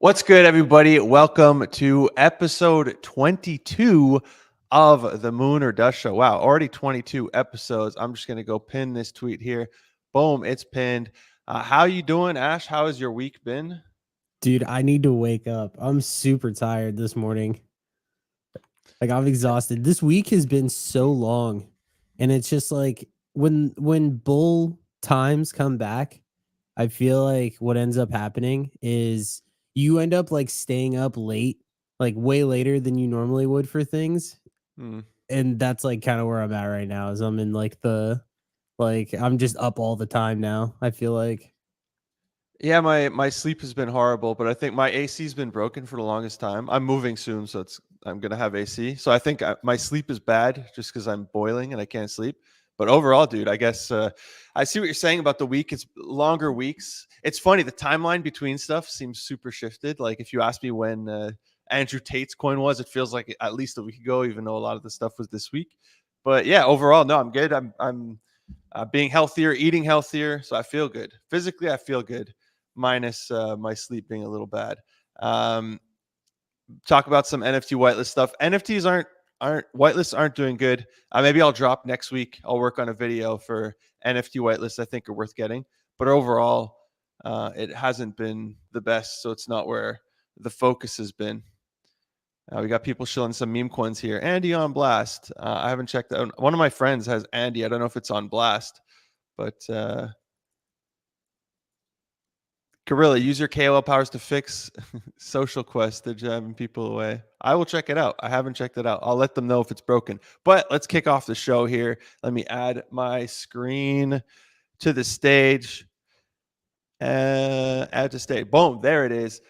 What's good, everybody? Welcome to episode 22 of the Moon or Dust Show. Wow, already 22 episodes. I'm just going to go pin this tweet here. Boom, it's pinned. How you doing, Ash? How has your week been? Dude, I need to wake up. I'm super tired this morning. Like I'm exhausted. This week has been so long. And it's just like when bull times come back, I feel like what ends up happening is you end up like staying up late, like way later than you normally would for things. Hmm. And that's like kind of where I'm at right now is I'm in like I'm just up all the time now. I feel like Yeah, my sleep has been horrible, but I think my AC's been broken for the longest time. I'm moving soon, so I'm gonna have AC. So I think my sleep is bad just because I'm boiling and I can't sleep. But overall, dude, I guess I see what you're saying about the week. It's longer weeks. It's funny, the timeline between stuff seems super shifted. Like if you ask me when Andrew Tate's coin was, it feels like at least a week ago, even though a lot of the stuff was this week. But yeah, overall, no, I'm good. I'm being healthier, eating healthier, so I feel good. Physically, I feel good, minus my sleep being a little bad. Um, Talk about some NFT whitelist stuff. NFTs aren't whitelists aren't doing good. Maybe I'll drop next week. I'll work on a video for NFT whitelists. I think are worth getting, but overall, it hasn't been the best. So it's not where the focus has been. We got people shilling some meme coins here. Andy on blast. I haven't checked out. One of my friends has Andy. I don't know if it's on blast, but Gorilla, use your KOL powers to fix Social Quest. They're driving people away. I will check it out. I haven't checked it out. I'll let them know if it's broken. But let's kick off the show here. Let me add my screen to the stage. Add to stage. Boom, there it is.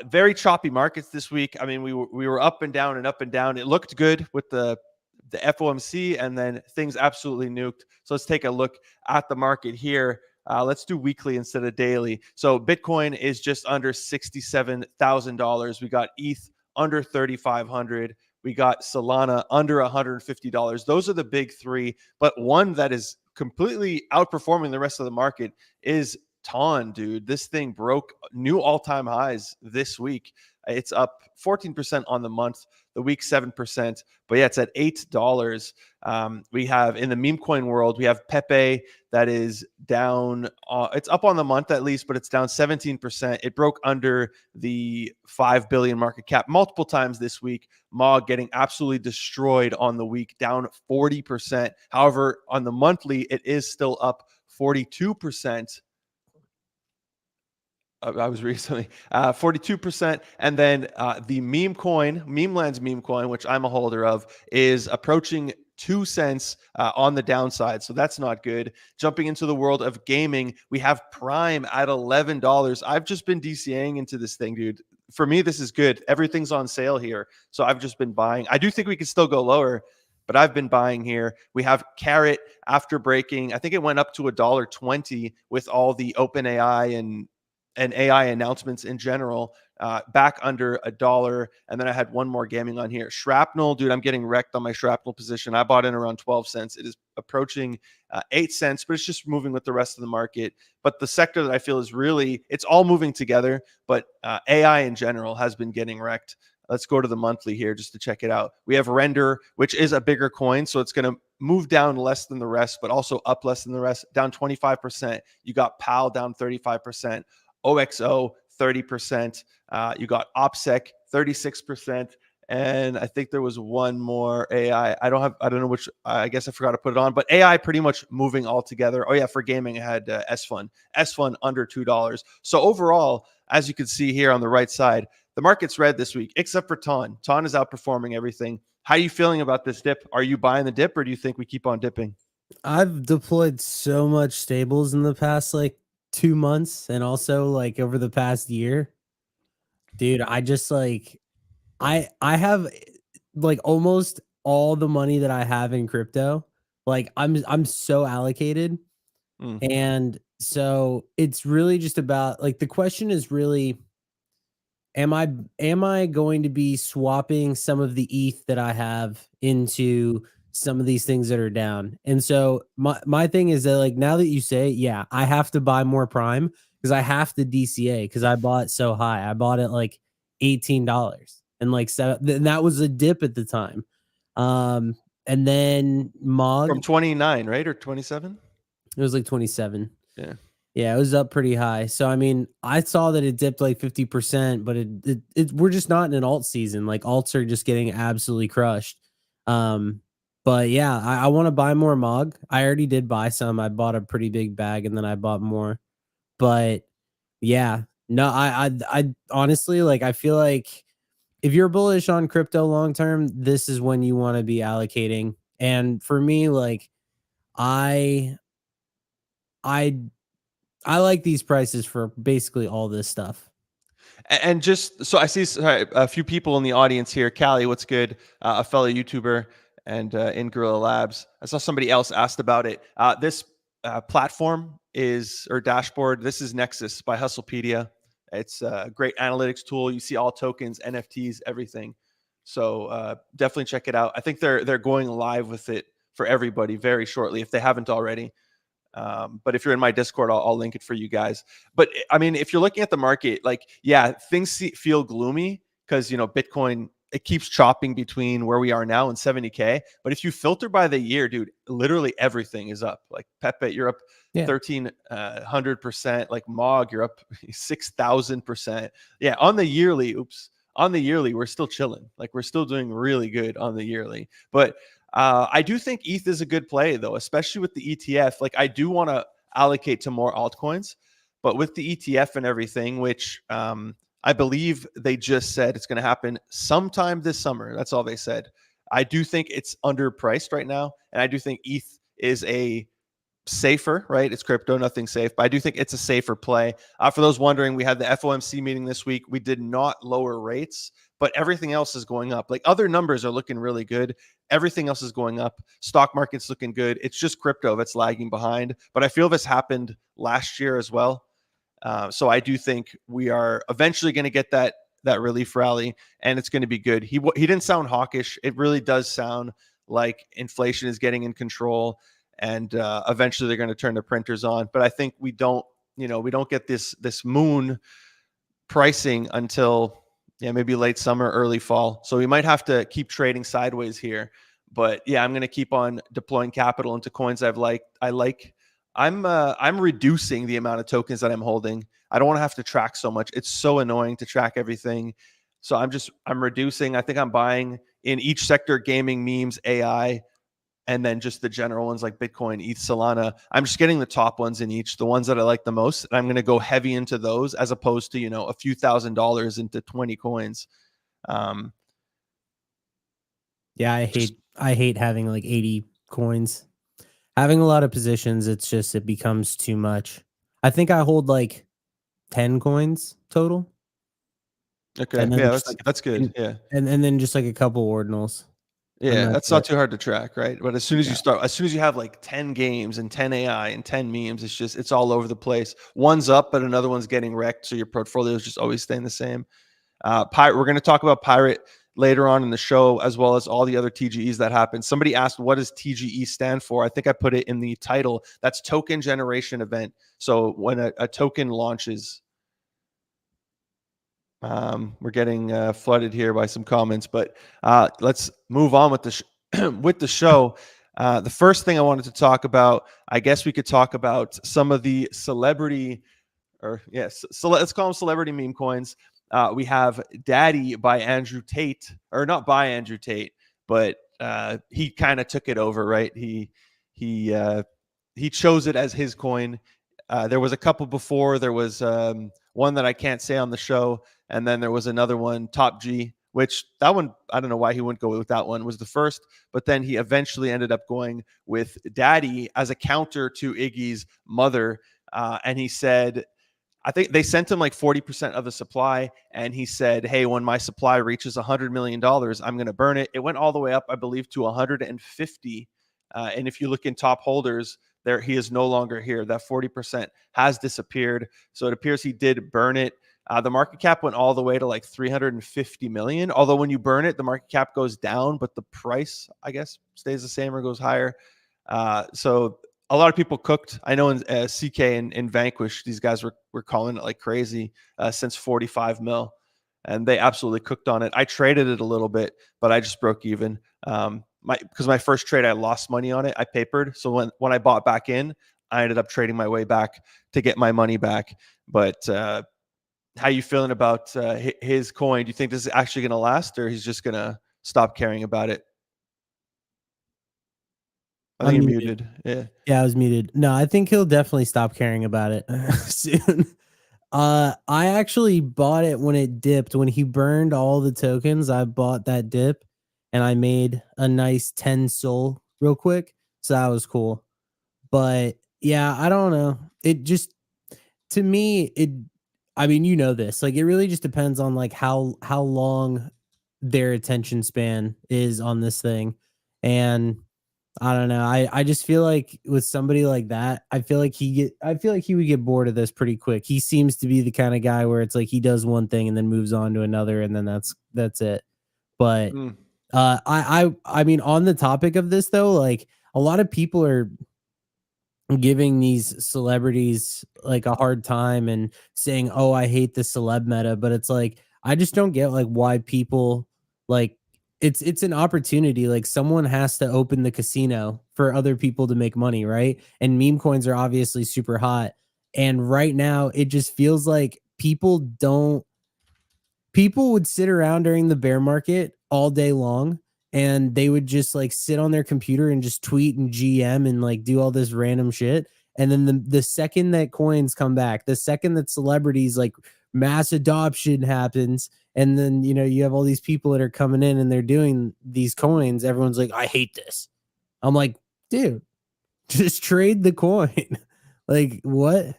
Very choppy markets this week. I mean, we were up and down and up and down. It looked good with the FOMC, and then things absolutely nuked. So let's take a look at the market here. Let's do weekly instead of daily. So Bitcoin is just under $67,000. We got ETH under 3,500. We got Solana under $150. Those are the big three. But one that is completely outperforming the rest of the market is Ton, dude. This thing broke new all-time highs this week. It's up 14% on the month, the week 7%. But yeah, it's at $8. We have in the meme coin world, we have Pepe that is down. It's up on the month at least, but it's down 17%. It broke under the 5 billion market cap multiple times this week. Mog getting absolutely destroyed on the week, down 40%. However, on the monthly, it is still up 42%. I was recently 42%, and then the meme coin, Memeland's meme coin, which I'm a holder of, is approaching 2 cents on the downside. So that's not good. Jumping into the world of gaming, we have Prime at $11. I've just been DCAing into this thing, dude. For me, this is good. Everything's on sale here, so I've just been buying. I do think we can still go lower, but I've been buying here. We have Carrot after breaking. I think it went up to $1.20 with all the OpenAI and AI announcements in general, back under $1. And then I had one more gaming on here. Shrapnel, dude, I'm getting wrecked on my Shrapnel position. I bought in around 12 cents. It is approaching 8 cents, but it's just moving with the rest of the market. But the sector that I feel is really, it's all moving together, but AI in general has been getting wrecked. Let's go to the monthly here just to check it out. We have Render, which is a bigger coin, so it's going to move down less than the rest, but also up less than the rest, down 25%. You got PAL down 35%. OXO 30%. You got OPSEC 36%. And I think there was one more AI. I don't know which. I guess I forgot to put it on, but AI pretty much moving all together. Oh yeah, for gaming, I had S Fund under $2. So overall, as you can see here on the right side, the market's red this week, except for Ton. Ton is outperforming everything. How are you feeling about this dip? Are you buying the dip, or do you think we keep on dipping? I've deployed so much stables in the past like 2 months and also like over the past year. Dude, I just like I have like almost all the money that I have in crypto. Like I'm so allocated. Mm. And so it's really just about like the question is really am I going to be swapping some of the ETH that I have into some of these things that are down? And so my thing is that like now that you say, yeah, I have to buy more Prime because I have to DCA because I bought so high. I bought it like $18 and like and that was a dip at the time. And then From Mog, 29, right? Or 27? it was like 27. Yeah. Yeah, it was up pretty high. So I mean, I saw that it dipped like 50%, but we're just not in an alt season. Like alts are just getting absolutely crushed. Um, but yeah, I want to buy more Mog. I already did buy some. I bought a pretty big bag and then I bought more. But yeah, no, I honestly like I feel like if you're bullish on crypto long term, this is when you want to be allocating. And for me, like I I I like these prices for basically all this stuff. And just so I see a few people in the audience here. Callie, what's good? A fellow YouTuber and in Gorilla Labs. I saw somebody else asked about it. This platform is, or dashboard, this is Nexus by Hustlepedia. It's a great analytics tool. You see all tokens, NFTs, everything. So definitely check it out. I think they're going live with it for everybody very shortly if they haven't already. But if you're in my Discord, I'll link it for you guys. But I mean, if you're looking at the market, like, yeah, things feel gloomy because, you know, Bitcoin, it keeps chopping between where we are now and 70K. But if you filter by the year, dude, literally everything is up. Like Pepe, you're up Yeah. 1,300%. Like Mog, you're up 6,000%. Yeah, on the yearly, we're still chilling. Like we're still doing really good on the yearly. But I do think ETH is a good play, though, especially with the ETF. Like, I do want to allocate to more altcoins, but with the ETF and everything, which I believe they just said it's going to happen sometime this summer. That's all they said. I do think it's underpriced right now, and I do think ETH is a safer, right? It's crypto, nothing safe, but I do think it's a safer play. For those wondering, we had the FOMC meeting this week. We did not lower rates, but everything else is going up. Like other numbers are looking really good. Everything else is going up. Stock market's looking good. It's just crypto that's lagging behind. But I feel this happened last year as well. So I do think we are eventually going to get that relief rally, and it's going to be good. He didn't sound hawkish. It really does sound like inflation is getting in control, and eventually they're going to turn the printers on. But I think we don't get this moon pricing until maybe late summer, early fall. So we might have to keep trading sideways here. But yeah, I'm going to keep on deploying capital into coins I'm reducing the amount of tokens that I'm holding. I don't want to have to track so much. It's so annoying to track everything. So I'm reducing. I think I'm buying in each sector: gaming, memes, AI, and then just the general ones like Bitcoin, ETH, Solana. I'm just getting the top ones in each, the ones that I like the most, and I'm going to go heavy into those as opposed to, a few $1,000s into 20 coins. Yeah, I hate having like 80 coins. Having a lot of positions, it becomes too much. I think I hold like 10 coins total. Okay, And then yeah, just like that's good. Yeah. and then just like a couple ordinals. And Yeah, that's not too hard to track, right? But as soon as you have like 10 games and 10 AI and 10 memes, it's all over the place. One's up, but another one's getting wrecked. So your portfolio is just always staying the same. Pirate, we're going to talk about Pirate later on in the show, as well as all the other TGEs that happen. Somebody asked, what does TGE stand for? I think I put it in the title. That's token generation event. So when a token launches, we're getting flooded here by some comments, but let's move on with with the show. The first thing I wanted to talk about, I guess we could talk about some of the celebrity, or yes, so let's call them celebrity meme coins. We have Daddy by Andrew Tate, or not by Andrew Tate, but he kind of took it over, right? He chose it as his coin. There was a couple before. There was one that I can't say on the show, and then there was another one, Top G, which that one, I don't know why he wouldn't go with that one, was the first, but then he eventually ended up going with Daddy as a counter to Iggy's mother. And he said, I think they sent him like 40% of the supply, and he said, hey, when my supply reaches $100 million, I'm going to burn it. It went all the way up, I believe, to 150. And if you look in top holders, there he is no longer here. That 40% has disappeared. So it appears he did burn it. The market cap went all the way to like 350 million. Although when you burn it, the market cap goes down, but the price, I guess, stays the same or goes higher. So a lot of people cooked. I know in CK and Vanquish, these guys were calling it like crazy since 45 mil, and they absolutely cooked on it. I traded it a little bit, but I just broke even. Because my first trade, I lost money on it. I papered, so when I bought back in, I ended up trading my way back to get my money back. But how you feeling about his coin? Do you think this is actually going to last, or he's just going to stop caring about it? I think I'm you're muted. muted. Yeah. Yeah, I was muted. No, I think he'll definitely stop caring about it soon. I actually bought it when it dipped. When he burned all the tokens, I bought that dip and I made a nice 10 soul real quick. So that was cool. But yeah, I don't know. It just, to me, I mean, you know this. Like, it really just depends on like how long their attention span is on this thing. And I don't know. I just feel like with somebody like that, I feel like he would get bored of this pretty quick. He seems to be the kind of guy where it's like he does one thing and then moves on to another, and then that's it. But Mm. I mean, on the topic of this though, like a lot of people are giving these celebrities like a hard time and saying, "Oh, I hate the celeb meta," but it's like I just don't get like why people like it's an opportunity. Like someone has to open the casino for other people to make money, right? And meme coins are obviously super hot. And right now it just feels like people would sit around during the bear market all day long and they would just like sit on their computer and just tweet and GM and like do all this random shit. And then the second that coins come back, the second that celebrities like mass adoption happens, and then you have all these people that are coming in and they're doing these coins, everyone's like, I hate this. I'm like, dude, just trade the coin. Like, what?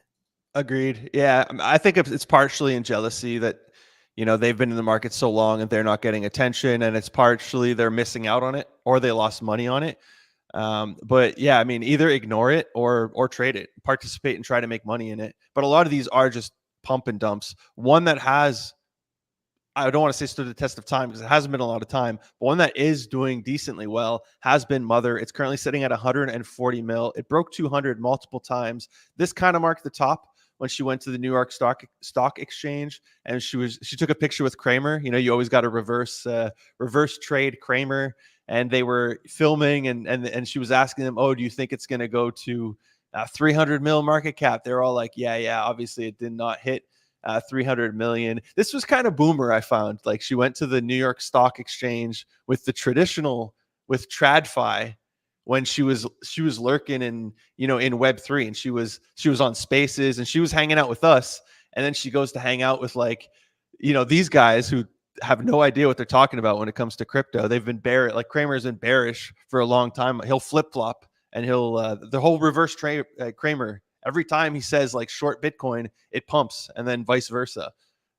Agreed. Yeah, I think it's partially in jealousy that they've been in the market so long and they're not getting attention, and it's partially they're missing out on it or they lost money on it. But yeah, I mean, either ignore it or trade it, participate and try to make money in it. But a lot of these are just pump and dumps. One that has, I don't want to say stood the test of time because it hasn't been a lot of time, but one that is doing decently well has been Mother. It's currently sitting at 140 mil. It broke 200 multiple times. This kind of marked the top when she went to the New York Stock Exchange, and she took a picture with Kramer. You always got to reverse trade Kramer, and they were filming, and she was asking them, "Oh, do you think it's going to go to 300 mil market cap?" They're all like, "Yeah." Obviously, it did not hit 300 million. This was kind of boomer, I found. Like, she went to the New York Stock Exchange with with TradFi when she was lurking in Web3, and she was on Spaces and she was hanging out with us, and then she goes to hang out with like these guys who have no idea what they're talking about when it comes to crypto. They've been bearish, like Kramer's been bearish for a long time. He'll flip-flop and he'll the whole reverse trade Kramer. Every time he says like short Bitcoin, it pumps, and then vice versa.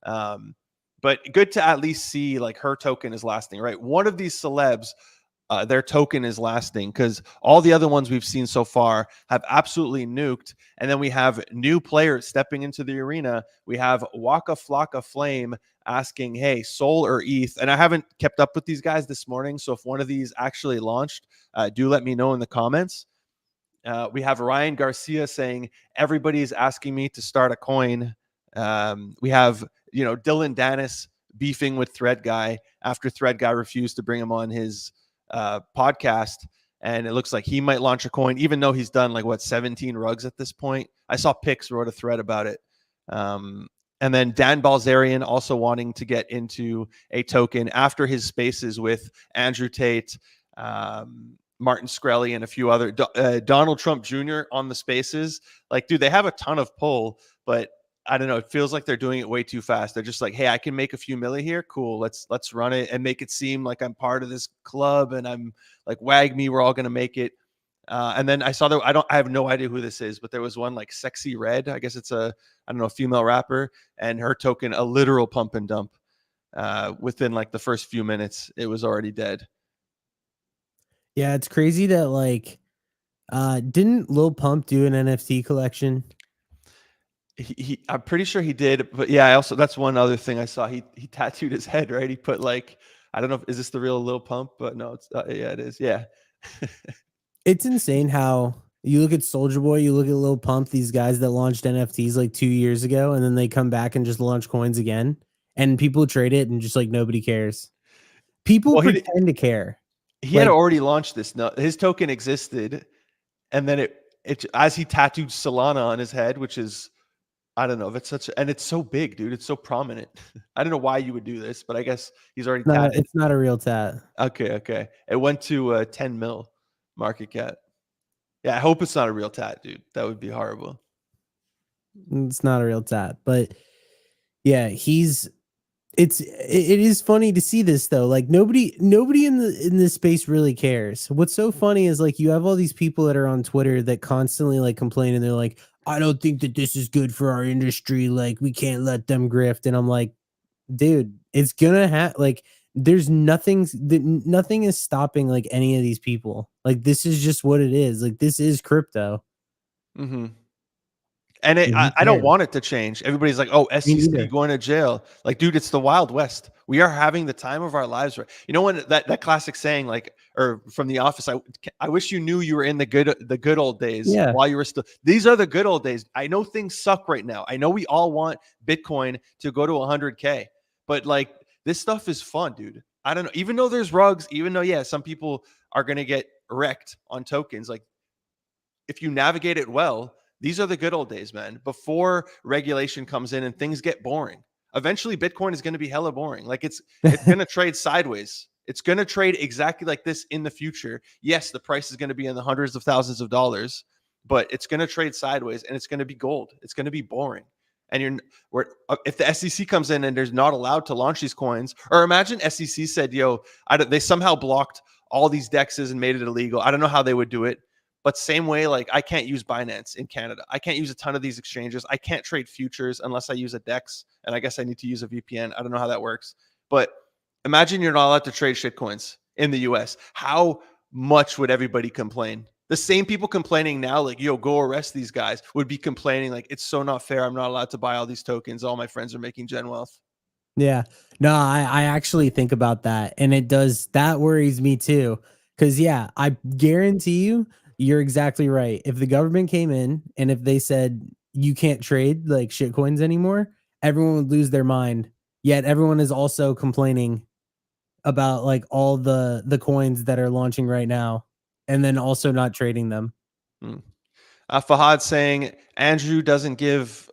But good to at least see like her token is lasting, right? One of these celebs, their token is lasting, because all the other ones we've seen so far have absolutely nuked. And then we have new players stepping into the arena. We have Waka Flocka Flame asking, hey, Sol or ETH? And I haven't kept up with these guys this morning, so if one of these actually launched, do let me know in the comments. We have Ryan Garcia saying, everybody's asking me to start a coin. We have, Dylan Dennis beefing with Thread Guy after Thread Guy refused to bring him on his podcast. And it looks like he might launch a coin, even though he's done like 17 rugs at this point. I saw Pix wrote a thread about it. And then Dan Balzerian also wanting to get into a token after his spaces with Andrew Tate, Martin Shkreli, and a few other Donald Trump Jr. on the spaces. Like, dude, they have a ton of pull, but I don't know. It feels like they're doing it way too fast. They're just like, hey, I can make a few milli here. Cool. Let's run it and make it seem like I'm part of this club, and I'm like, wag me, we're all gonna make it. And then I saw that I have no idea who this is, but there was one like Sexy Red. I guess it's a female rapper, and her token a literal pump and dump. Within like the first few minutes, it was already dead. Yeah, it's crazy that like didn't Lil Pump do an NFT collection? I'm pretty sure he did, but yeah, I also, that's one other thing I saw. He tattooed his head, right? He put like, I don't know, is this the real Lil Pump? But no, it's yeah, it is. Yeah. It's insane how You look at Soldier Boy, you look at Lil Pump, these guys that launched NFTs like 2 years ago, and then they come back and just launch coins again, and people trade it and just like nobody cares. People Well, pretend to care. he had Like, already launched this. No, his token existed, and then it as he tattooed Solana on his head, which is, I don't know if it's and it's so big, dude. It's so prominent. I don't know why you would do this, but I guess he's already tatted. it's not a real tat. Okay. It went to 10 mil market cap. Yeah, I hope it's not a real tat, dude. That would be horrible. It's not a real tat, but yeah, it is funny to see this though. Like nobody in this space really cares. What's so funny is like you have all these people that are on Twitter that constantly like complain and they're like, I don't think that this is good for our industry. Like we can't let them grift. And I'm like, dude, it's gonna have like there's nothing is stopping like any of these people. Like this is just what it is. Like this is crypto. Mm-hmm. And Who I don't cares? want it to change. Everybody's like, "Oh, Me SEC neither. going to jail." Like, dude, it's the Wild West. We are having the time of our lives. Right? You know when that classic saying, like, or from The Office, I wish you knew you were in the good old days Yeah. while you were still. These are the good old days. I know things suck right now. I know we all want Bitcoin to go to 100K, but like this stuff is fun, dude. I don't know. Even though there's rugs, even though some people are gonna get wrecked on tokens, like if you navigate it well, these are the good old days, man. Before regulation comes in and things get boring. Eventually, Bitcoin is going to be hella boring. Like it's going to trade sideways. It's going to trade exactly like this in the future. Yes, the price is going to be in the hundreds of thousands of dollars, but it's going to trade sideways and it's going to be gold. It's going to be boring. And if the SEC comes in and they're not allowed to launch these coins, or imagine SEC said, "Yo, they somehow blocked all these dexes and made it illegal." I don't know how they would do it. But same way, like I can't use Binance in Canada. I can't use a ton of these exchanges. I can't trade futures unless I use a DEX. And I guess I need to use a VPN. I don't know how that works. But imagine you're not allowed to trade shitcoins in the US. How much would everybody complain? The same people complaining now, like, yo, go arrest these guys, would be complaining, like, it's so not fair. I'm not allowed to buy all these tokens. All my friends are making Gen Wealth. Yeah. No, I actually think about that. And that worries me too. Cause yeah, I guarantee you're exactly right. If the government came in and if they said you can't trade like shit coins anymore, everyone would lose their mind. Yet everyone is also complaining about like all the coins that are launching right now and then also not trading them. Hmm. Fahad saying Andrew doesn't give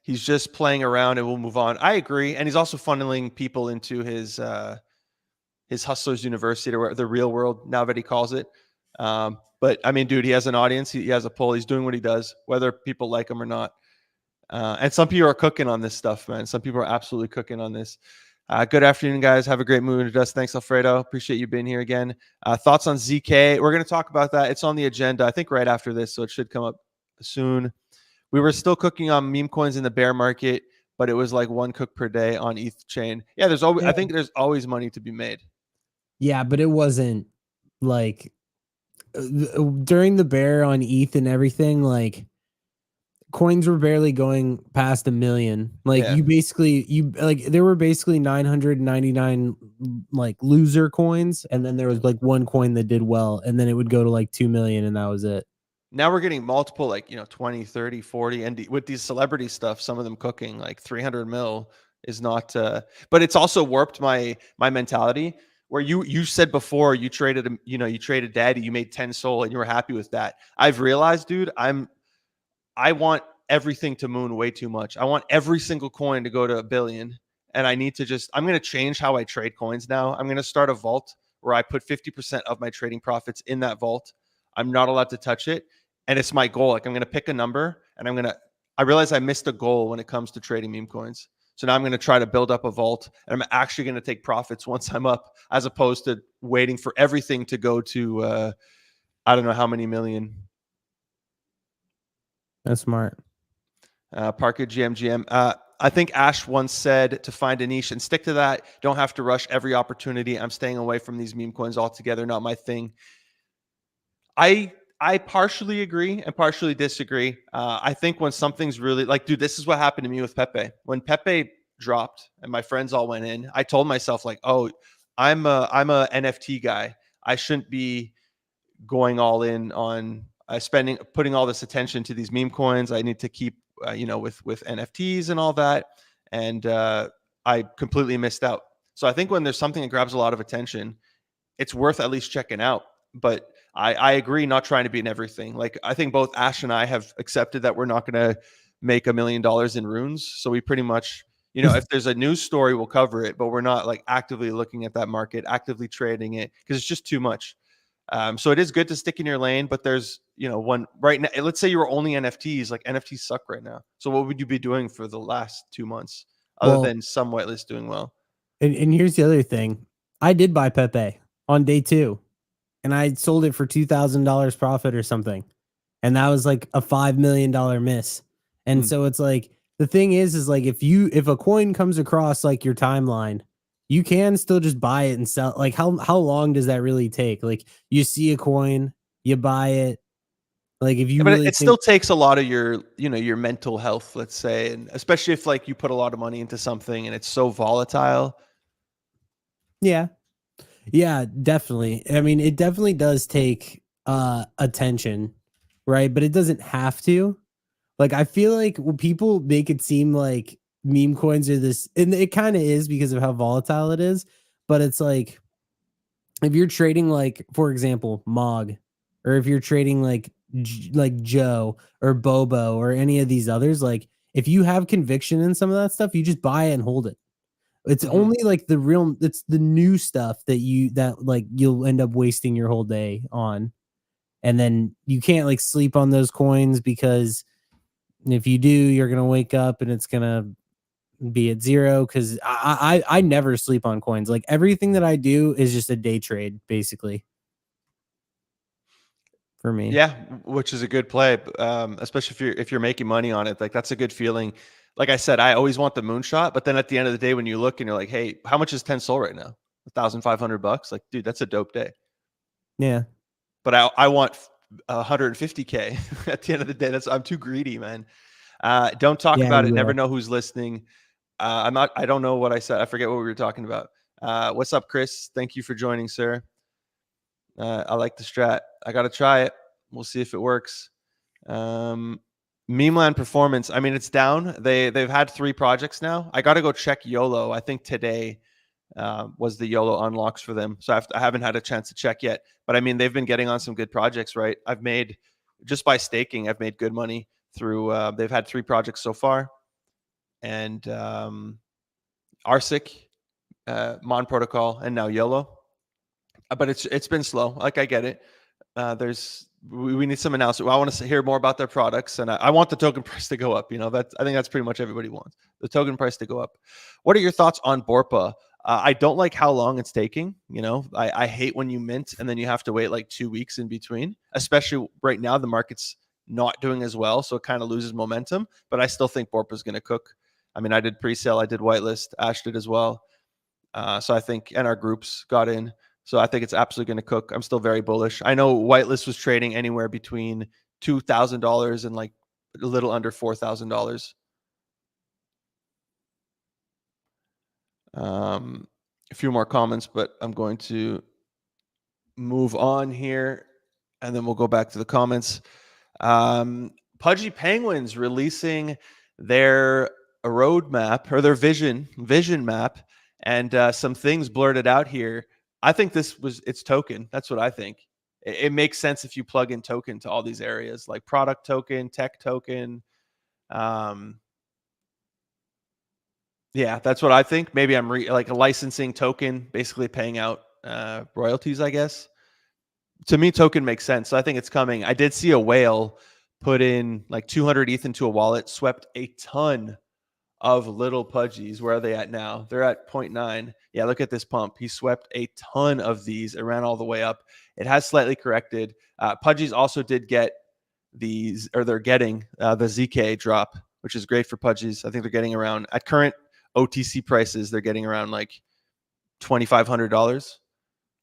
he's just playing around and we'll move on. I agree, and he's also funneling people into his Hustlers University, or the real world now that he calls it. But I mean, dude, he has an audience. He has a pull. He's doing what he does, whether people like him or not. And some people are cooking on this stuff, man. Some people are absolutely cooking on this. Good afternoon, guys. Have a great moon to us. Thanks, Alfredo. Appreciate you being here again. Thoughts on ZK? We're going to talk about that. It's on the agenda, I think, right after this, so it should come up soon. We were still cooking on meme coins in the bear market, but it was like one cook per day on ETH chain. Yeah, there's always. I think there's always money to be made. Yeah, but it wasn't like during the bear on ETH and everything, like coins were barely going past 1 million. Like Yeah. there were basically 999 like loser coins, and then there was like one coin that did well, and then it would go to like 2 million, and that was it. Now we're getting multiple, like 20, 30, 40, and with these celebrity stuff, some of them cooking like 300 mil is not. But it's also warped my mentality. Where you said before you traded daddy, you made 10 soul, and you were happy with that. I've realized, dude, I want everything to moon way too much. I want every single coin to go to 1 billion. And I'm going to change how I trade coins now. I'm going to start a vault where I put 50% of my trading profits in that vault. I'm not allowed to touch it. And it's my goal. Like I'm going to pick a number and I realize I missed a goal when it comes to trading meme coins. So now I'm going to try to build up a vault and I'm actually going to take profits once I'm up, as opposed to waiting for everything to go to, I don't know how many million. That's smart. Parker GMGM. I think Ash once said to find a niche and stick to that. Don't have to rush every opportunity. I'm staying away from these meme coins altogether. Not my thing. I partially agree and partially disagree. I think when something's really like, dude, this is what happened to me with Pepe. When Pepe dropped and my friends all went in, I told myself like, oh, I'm a NFT guy. I shouldn't be going all in on putting all this attention to these meme coins. I need to keep, with NFTs and all that. And I completely missed out. So I think when there's something that grabs a lot of attention, it's worth at least checking out. But I agree, not trying to be in everything. Like, I think both Ash and I have accepted that we're not going to make $1 million in runes. So we pretty much, if there's a news story, we'll cover it, but we're not like actively looking at that market, actively trading it, because it's just too much. So it is good to stick in your lane, but there's, one right now. Let's say you were only NFTs. Like, NFTs suck right now. So what would you be doing for the last 2 months other than some whitelist doing well? And here's the other thing. I did buy Pepe on day 2, and I sold it for $2,000 profit or something. And that was like a $5 million miss. And so it's like, the thing is like, if a coin comes across like your timeline, you can still just buy it and sell. Like, how long does that really take? Like, you see a coin, you buy it. Like, if you But really it still takes a lot of your, your mental health, let's say, and especially if like you put a lot of money into something and it's so volatile. Yeah. Yeah, definitely. I mean, it definitely does take attention, right? But it doesn't have to. Like, I feel like when people make it seem like meme coins are this, and it kind of is because of how volatile it is, but it's like, if you're trading, like, for example, Mog, or if you're trading like Joe or Bobo or any of these others, like, if you have conviction in some of that stuff, you just buy it and hold it. It's only like it's the new stuff that like you'll end up wasting your whole day on. And then you can't like sleep on those coins, because if you do, you're gonna wake up and it's gonna be at zero. Because I never sleep on coins. Like, everything that I do is just a day trade, basically, for me. Yeah, which is a good play, especially if you're making money on it. Like, that's a good feeling. Like I said, I always want the moonshot, but then at the end of the day, when you look and you're like, hey, how much is 10 Sol right now? $1,500. Like, dude, that's a dope day. Yeah. But I want 150K at the end of the day. I'm too greedy, man. Don't talk about it. Never know who's listening. I don't know what I said. I forget what we were talking about. What's up, Chris? Thank you for joining, sir. I like the strat. I got to try it. We'll see if it works. Memeland performance. I mean, it's down. They've had 3 projects now. I got to go check YOLO. I think today was the YOLO unlocks for them. So I haven't had a chance to check yet. But I mean, they've been getting on some good projects, right? I've made, just by staking, I've made good money through. They've had 3 projects so far, and RSIC, Mon Protocol, and now YOLO. But it's been slow. Like, I get it. We need some announcement. I want to hear more about their products, and I want the token price to go up. I think that's pretty much everybody wants the token price to go up. What are your thoughts on Borpa? I don't like how long it's taking. I hate when you mint and then you have to wait like 2 weeks in between, especially right now. The market's not doing as well, so it kind of loses momentum. But I still think Borpa is going to cook. I mean, I did pre-sale, I did whitelist, Ash did as well. So I think, and our groups got in. So I think it's absolutely going to cook. I'm still very bullish. I know whitelist was trading anywhere between $2,000 and like a little under $4,000. A few more comments, but I'm going to move on here, and then we'll go back to the comments. Pudgy Penguins releasing their roadmap, or their vision map, and some things blurted out here. I think it's token. That's what I think. It makes sense if you plug in token to all these areas, like product token, tech token. Yeah, that's what I think. Maybe I'm like a licensing token, basically paying out royalties, I guess. To me, token makes sense. So I think it's coming. I did see a whale put in like 200 ETH into a wallet, swept a ton of little Pudgies. Where are they at now? They're at 0.9. Yeah, look at this pump. He swept a ton of these. It ran all the way up. It has slightly corrected. Pudgies also did get these, or they're getting the ZK drop, which is great for Pudgies. I think they're getting around, at current OTC prices, they're getting around like $2,500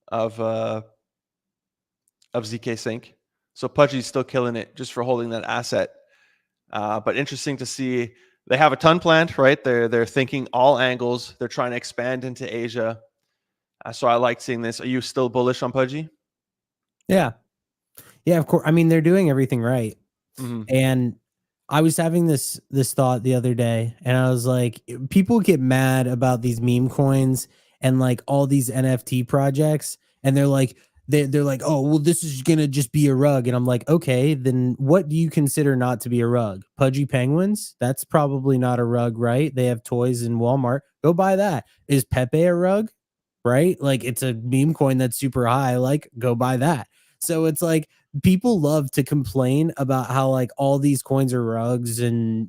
of ZK Sync. So Pudgy's still killing it just for holding that asset. But interesting to see. They have a ton planned, right? They're thinking all angles. They're trying to expand into Asia. So I like seeing this. Are you still bullish on Pudgy? Yeah. Yeah, of course. I mean, they're doing everything right. Mhm. And I was having this thought the other day, and I was like, people get mad about these meme coins and like all these NFT projects, and they're like, oh well, this is gonna just be a rug, and I'm like, okay, then what do you consider not to be a rug? Pudgy penguins? That's probably not a rug, right? They have toys in Walmart. Go buy that. Is Pepe a rug? Right? Like it's a meme coin that's super high. Like go buy that. So it's like people love to complain about how like all these coins are rugs and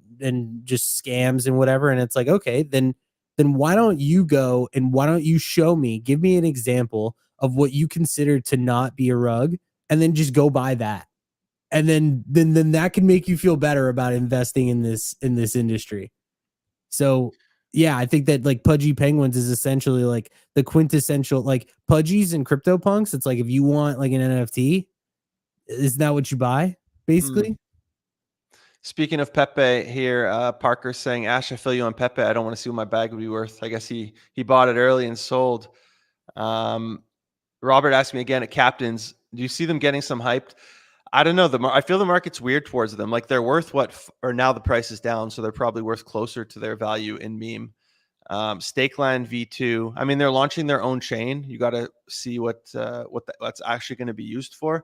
just scams and whatever, and it's like, okay, then why don't you go and why don't you show me, give me an example of what you consider to not be a rug, and then just go buy that, and then that can make you feel better about investing in this industry. So yeah, I think that like Pudgy Penguins is essentially like the quintessential like Pudgies and CryptoPunks. It's like if you want like an NFT, is that what you buy, Mm. basically? Speaking of Pepe here, Parker's saying, Ash, I feel you on Pepe. I don't want to see what my bag would be worth. I guess he bought it early and sold. Um, Robert asked me again at captains, do you see them getting some hyped? I don't know. I feel the market's weird towards them. Like they're worth or now the price is down, so they're probably worth closer to their value in meme. Stakeland V2. I mean, they're launching their own chain. You got to see that's actually going to be used for.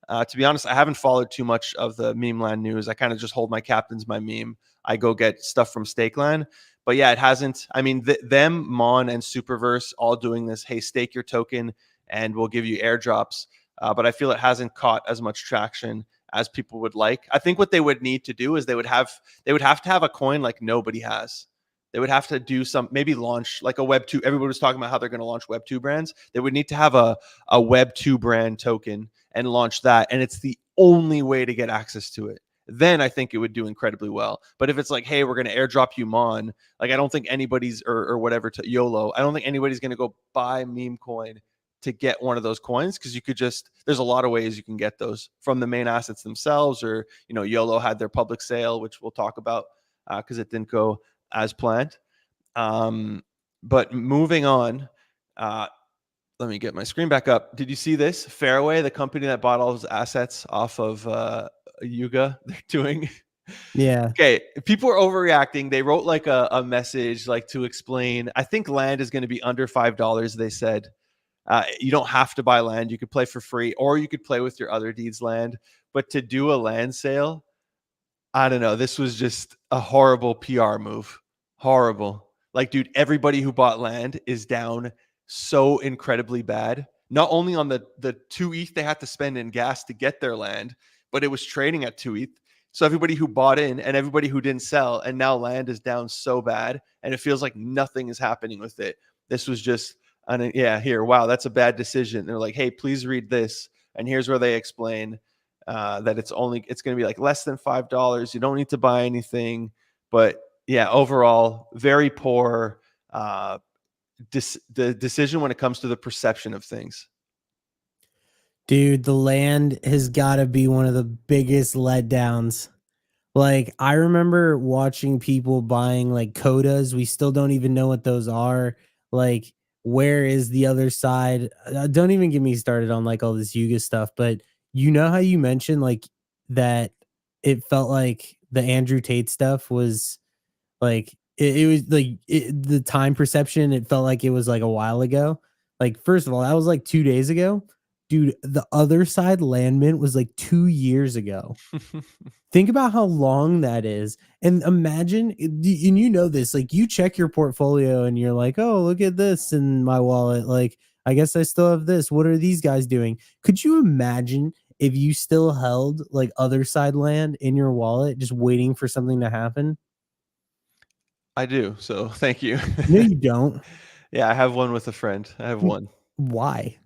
To be honest, I haven't followed too much of the meme land news. I kind of just hold my captains, my meme. I go get stuff from Stakeland. But yeah, it hasn't. I mean, them, Mon, and Superverse all doing this. Hey, stake your token, and we'll give you airdrops. But I feel it hasn't caught as much traction as people would like. I think what they would need to do is they would have to have a coin like nobody has. They would have to do some, maybe launch like a Web 2. Everybody was talking about how they're going to launch Web 2 brands. They would need to have a Web 2 brand token and launch that. And it's the only way to get access to it. Then I think it would do incredibly well. But if it's like, hey, we're going to airdrop you Mon, like I don't think anybody's or whatever to YOLO, I don't think anybody's going to go buy meme coin to get one of those coins, because you could just, there's a lot of ways you can get those from the main assets themselves, or YOLO had their public sale, which we'll talk about because it didn't go as planned. But moving on, let me get my screen back up. Did you see this? Fairway, the company that bought all those assets off of Yuga, they're doing. Yeah. Okay, people are overreacting. They wrote like a message like to explain. I think land is going to be under $5. They said you don't have to buy land. You could play for free, or you could play with your other deeds land. But to do a land sale, I don't know. This was just a horrible PR move. Horrible. Like, dude, everybody who bought land is down so incredibly bad. Not only on the 2 ETH they had to spend in gas to get their land, but it was trading at 2 ETH. So everybody who bought in and everybody who didn't sell, and now land is down so bad, and it feels like nothing is happening with it. This was just, yeah, here, wow, that's a bad decision. They're like, hey, please read this, and here's where they explain that it's going to be like less than $5. You don't need to buy anything, but yeah, overall, very poor the decision when it comes to the perception of things. Dude, the land has got to be one of the biggest letdowns. Like, I remember watching people buying like codas. We still don't even know what those are. Like, where is the other side? Don't even get me started on like all this Yuga stuff. But you know how you mentioned like that it felt like the Andrew Tate stuff was like it was like the time perception. It felt like it was like a while ago. Like, first of all, that was like 2 days ago. Dude, the other side landment was like 2 years ago. Think about how long that is. And imagine, and you know this, like you check your portfolio and you're like, oh, look at this in my wallet. Like, I guess I still have this. What are these guys doing? Could you imagine if you still held like other side land in your wallet, just waiting for something to happen? I do. So thank you. No, you don't. Yeah, I have one with a friend. I have one. Why?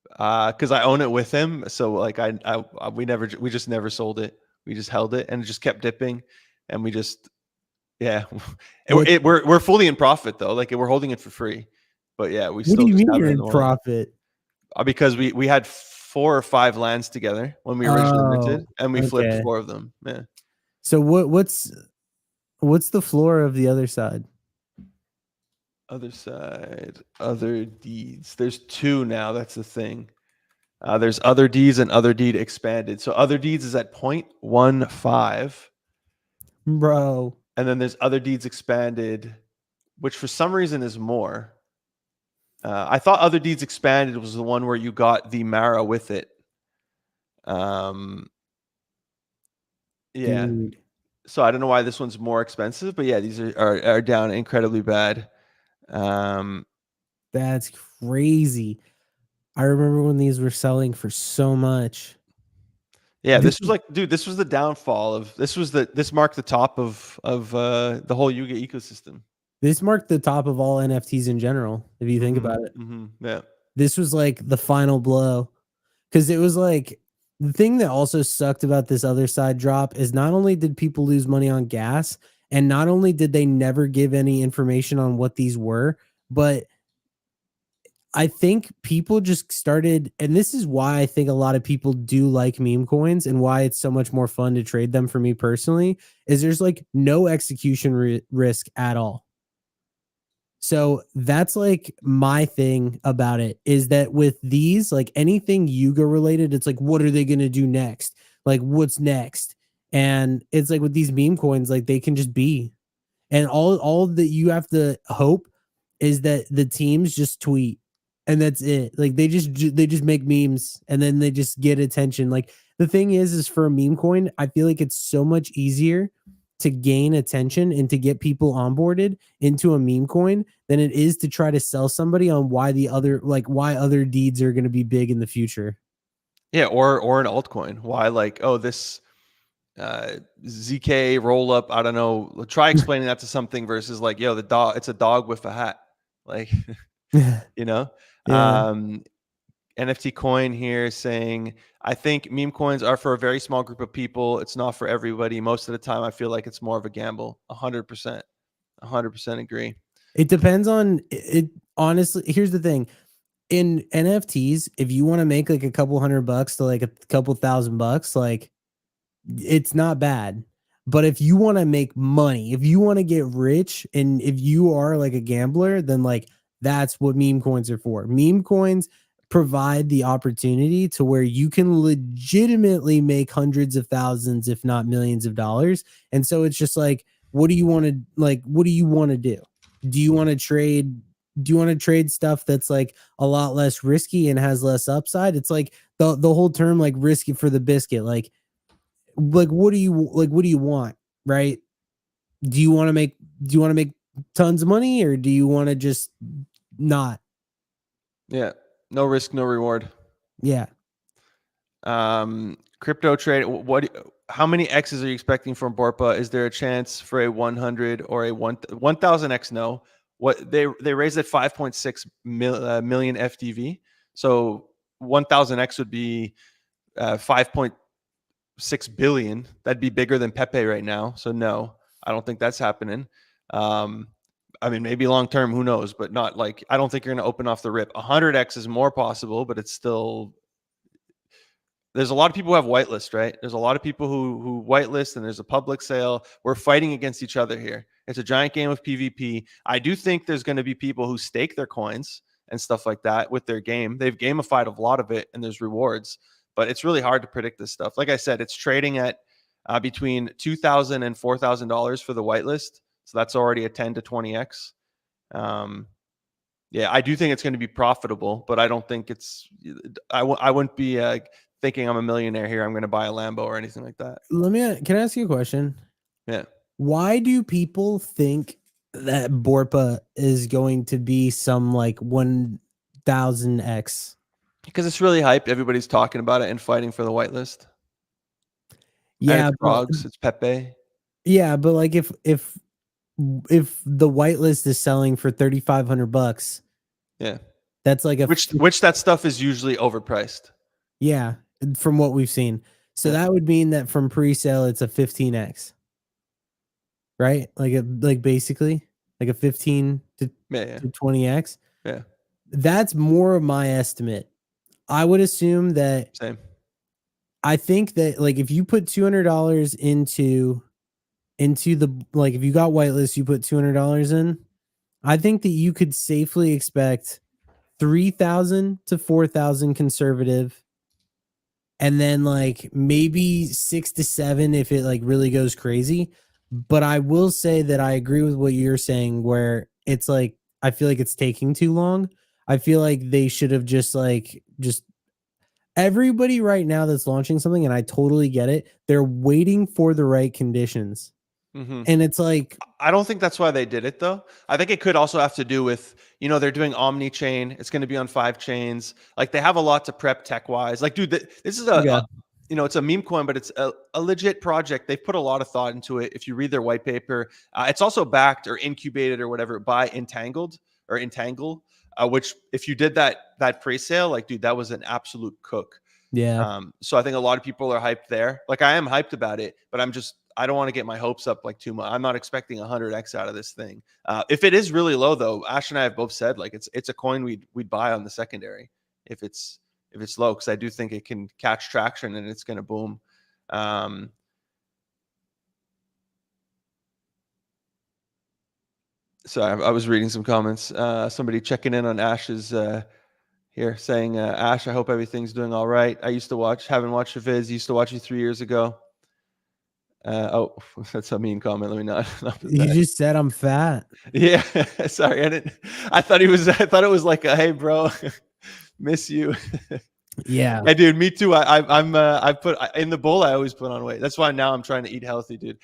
Because I own it with him. So like we just never sold it. We just held it, and it just kept dipping, and we just, yeah, What we're fully in profit though. Like we're holding it for free, but yeah, we what do still you just mean have it you're in the in wallet. profit? Because we had 4 or 5 lands together when we originally Oh, minted, and we flipped okay. 4 of them. Yeah. So what's the floor of the other side? Other side, other deeds. There's 2 now. That's the thing. There's other deeds and other deed expanded. So other deeds is at 0.15. Bro. And then there's other deeds expanded, which for some reason is more. I thought other deeds expanded was the one where you got the Mara with it. Yeah. Dude, So I don't know why this one's more expensive, but yeah, these are down incredibly bad. that's crazy. I remember when these were selling for so much. Yeah, This this was like, dude, this was the downfall of this marked the top of the whole Yuga ecosystem. this marked the top of all NFTs in general, if you think about it. Yeah. This was like the final blow. Because it was like the thing that also sucked about this other side drop is not only did people lose money on gas, and not only did they never give any information on what these were, but I think people just started, and this is why I think a lot of people do like meme coins and why it's so much more fun to trade them for me personally, is there's like no execution risk at all. So that's like my thing about it is that with these, like anything Yuga related, it's like, what are they going to do next? Like, what's next? And it's like with these meme coins, like they can just be. And all that you have to hope is that the teams just tweet and that's it. Like they just make memes and then they just get attention. Like the thing is for a meme coin, I feel like it's so much easier to gain attention and to get people onboarded into a meme coin than it is to try to sell somebody on why why other deeds are going to be big in the future. Yeah, or an altcoin. Why like, oh, this ZK roll up, I don't know. Try explaining that to something versus like, yo, the dog, it's a dog with a hat. Like, you know? Yeah. NFT coin here saying, I think meme coins are for a very small group of people. It's not for everybody. Most of the time, I feel like it's more of a gamble. 100%. 100% agree. It depends on it. Honestly, here's the thing. In NFTs, if you want to make like a couple $100 to like a couple $1,000, like it's not bad. But if you want to make money, if you want to get rich, and if you are like a gambler, then like that's what meme coins are for. Meme coins provide the opportunity to where you can legitimately make hundreds of thousands, if not millions of dollars. And so it's just like, what do you want to like? What do you want to do? Do you want to trade? Do you want to trade stuff that's like a lot less risky and has less upside? It's like the whole term like risky for the biscuit. Like what do you want, right? Do you want to make tons of money, or do you want to just not? Yeah. No risk, no reward. Yeah. Crypto trade. How many X's are you expecting from Borpa? Is there a chance for a 100 or a 1000X? No. What they raised at 5.6 million FTV. So 1000X would be 5.6 billion. That'd be bigger than Pepe right now. So no, I don't think that's happening. I mean, maybe long term, who knows? But not like, I don't think you're going to open off the rip. 100X is more possible, but it's still, there's a lot of people who have whitelist, right? There's a lot of people who whitelist, and there's a public sale. We're fighting against each other here. It's a giant game of PvP. I do think there's going to be people who stake their coins and stuff like that with their game. They've gamified a lot of it, and there's rewards, but it's really hard to predict this stuff. Like I said, it's trading at between $2,000 and $4,000 for the whitelist. So that's already a 10 to 20X. Yeah, I do think it's going to be profitable, but I don't think it's, I wouldn't be thinking I'm a millionaire here, I'm going to buy a Lambo or anything like that. Can I ask you a question? Yeah. Why do people think that Borpa is going to be some like 1000X? Because it's really hype. Everybody's talking about it and fighting for the whitelist. And Yeah, it's frogs. It's Pepe. yeah, but like if the whitelist is selling for $3,500, yeah, that's like a which that stuff is usually overpriced. Yeah, from what we've seen. So that would mean that from pre-sale it's a 15X. Right? Like basically like a 15 to 20X. Yeah. That's more of my estimate. I would assume that Same. I think that like if you put $200 into the, like if you got whitelist, you put $200 in, I think that you could safely expect 3,000 to 4,000 conservative and then like maybe 6 to 7 if it like really goes crazy. But I will say that I agree with what you're saying, where it's like I feel like it's taking too long. I feel like they should have just everybody right now that's launching something, and I totally get it. They're waiting for the right conditions. Mm-hmm. And it's like, I don't think that's why they did it though. I think it could also have to do with, they're doing omni chain. It's going to be on 5 chains. Like they have a lot to prep tech wise. Like, dude, this is okay, it's a meme coin, but it's a legit project. They've put a lot of thought into it. If you read their white paper, it's also backed or incubated or whatever by Entangle, which if you did that pre-sale, like, dude, that was an absolute cook. yeah. So I think a lot of people are hyped there. Like I am hyped about it, but I don't want to get my hopes up like too much. I'm not expecting 100x out of this thing. If it is really low though, Ash and I have both said like it's a coin we'd buy on the secondary if it's low, because I do think it can catch traction and it's going to boom. So I was reading some comments. Somebody checking in on Ash's here saying, Ash, I hope everything's doing all right. I haven't watched your vids. Used to watch you 3 years ago. Oh, that's a mean comment. Let me not put You that. just said I'm fat. Yeah, sorry. I thought it was like a, hey, bro, miss you. Yeah. Yeah, dude, me too. I put in the bowl. I always put on weight. That's why now I'm trying to eat healthy, dude.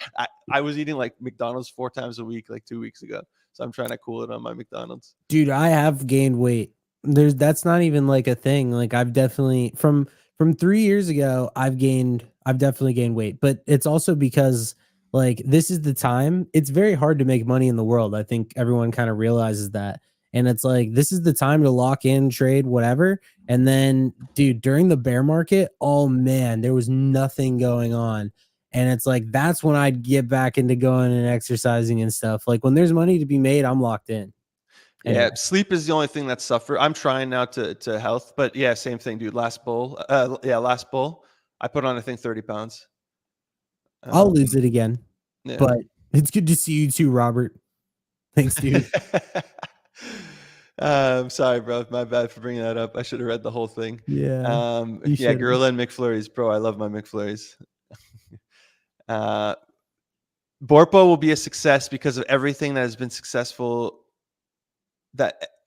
I was eating like McDonald's 4 times a week, like 2 weeks ago. So I'm trying to cool it on my McDonald's. Dude, I have gained weight. That's not even like a thing. Like I've definitely from 3 years ago, I've definitely gained weight. But it's also because like this is the time. It's very hard to make money in the world. I think everyone kind of realizes that. And it's like this is the time to lock in, trade, whatever. And then, dude, during the bear market, oh man, there was nothing going on. And it's like that's when I'd get back into going and exercising and stuff. Like when there's money to be made, I'm locked in. Yeah, Anyway. sleep is the only thing that suffer. I'm trying now to health, but yeah, same thing, dude. Last bull, I put on I think 30 pounds. I'll lose it again, Yeah. but it's good to see you too, Robert. Thanks, dude. Sorry, bro. My bad for bringing that up. I should have read the whole thing. Yeah, you Yeah, should've. Gorilla and McFlurries, bro. I love my McFlurries. Borpo will be a success because of everything that has been successful.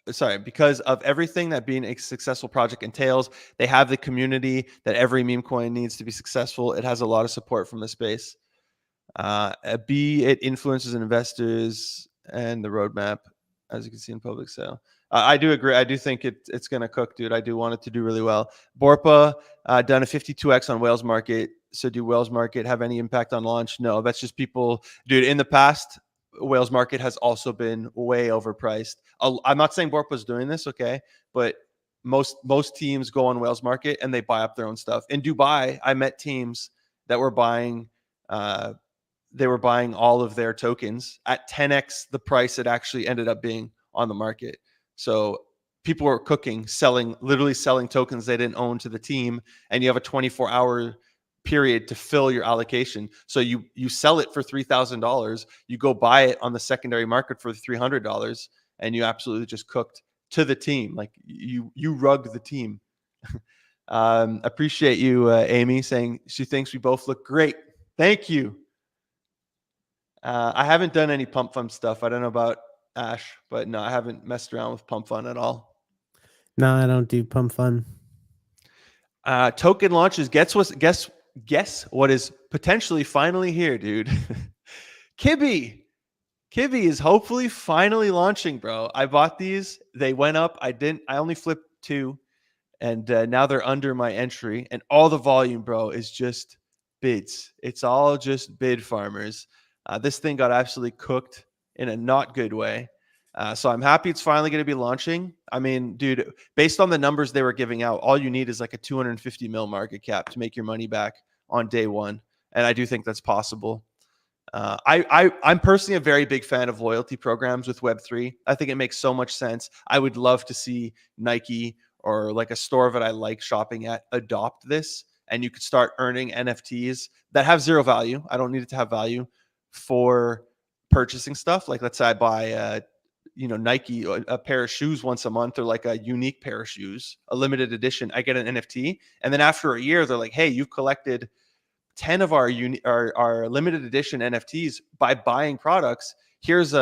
Because of everything that being a successful project entails. They have the community that every meme coin needs to be successful. It has a lot of support from the space. B, it influences investors and the roadmap, as you can see in public sale. I do agree. I do think it's going to cook, dude. I do want it to do really well. Borpa done a 52x on Whales Market. So do Whales Market have any impact on launch? No, that's just people, dude. In the past, Whales Market has also been way overpriced. I'm not saying Borpa's doing this, okay, but most teams go on Whales Market and they buy up their own stuff. In Dubai, I met teams that were buying. They were buying all of their tokens at 10x the price it actually ended up being on the market. So people were literally selling tokens they didn't own to the team, and you have a 24-hour period to fill your allocation. So you sell it for $3,000, you go buy it on the secondary market for $300, and you absolutely just cooked to the team. Like you rug the team. Appreciate you, Amy, saying she thinks we both look great. Thank you. I haven't done any pump fund stuff. I don't know about Ash, but no, I haven't messed around with pump fund at all. No, I don't do pump fun. Token launches. Guess what is potentially finally here, dude? Kibi. Kibi is hopefully finally launching, bro. I bought these. They went up. I only flipped 2, and now they're under my entry. And all the volume, bro, is just bids. It's all just bid farmers. This thing got absolutely cooked in a not good way. So I'm happy it's finally going to be launching. I mean, dude, based on the numbers they were giving out, all you need is like a 250 mil market cap to make your money back on day one. And I do think that's possible. I'm personally a very big fan of loyalty programs with Web3. I think it makes so much sense. I would love to see Nike or like a store that I like shopping at adopt this, and you could start earning NFTs that have zero value. I don't need it to have value for purchasing stuff. Like let's say I buy Nike a pair of shoes once a month, or like a unique pair of shoes, a limited edition. I get an NFT, and then after a year, they're like, "Hey, you've collected 10 of our limited edition NFTs by buying products. Here's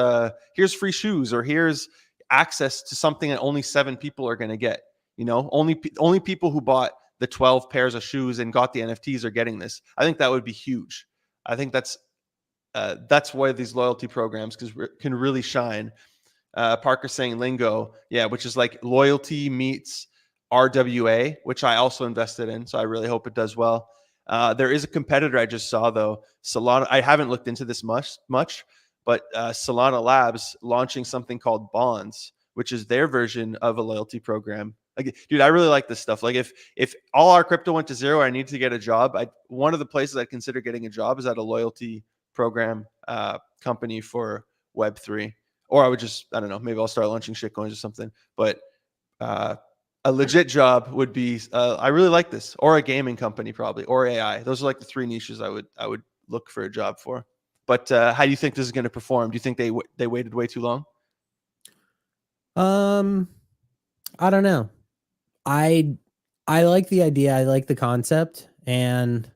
free shoes, or here's access to something that only 7 people are going to get. Only people who bought the 12 pairs of shoes and got the NFTs are getting this." I think that would be huge. I think that's why these loyalty programs can really shine. Parker saying Lingo, yeah, which is like loyalty meets RWA, which I also invested in. So I really hope it does well. There is a competitor I just saw though, Solana. I haven't looked into this much, but Solana Labs launching something called Bonds, which is their version of a loyalty program. Like, dude, I really like this stuff. Like, if all our crypto went to zero, I need to get a job. One of the places I'd consider getting a job is at a loyalty program company for Web3. Or I would just, I don't know, maybe I'll start launching shitcoins or something. But a legit job would be, I really like this, or a gaming company probably, or AI. Those are like the 3 niches I would look for a job for. But how do you think this is going to perform? Do you think they waited way too long? I don't know. I like the idea. I like the concept, and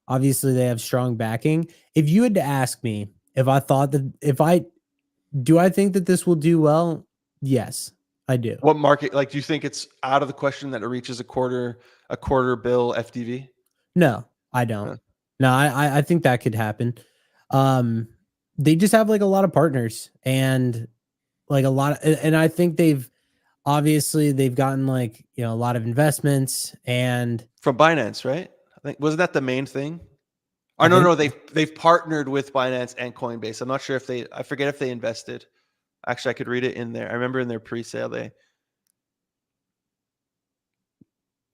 obviously they have strong backing. If you had to ask me if I thought that do I think that this will do well? Yes, I do. What market? Like, do you think it's out of the question that it reaches a quarter bill FDV? No, I don't. No, I think that could happen. They just have like a lot of partners, and like a lot of, and I think they've gotten like, a lot of investments and from Binance, right? I think, wasn't that the main thing? Or I think no, they've partnered with Binance and Coinbase. I'm not sure if I forget if they invested. Actually, I could read it in there. I remember in their pre-sale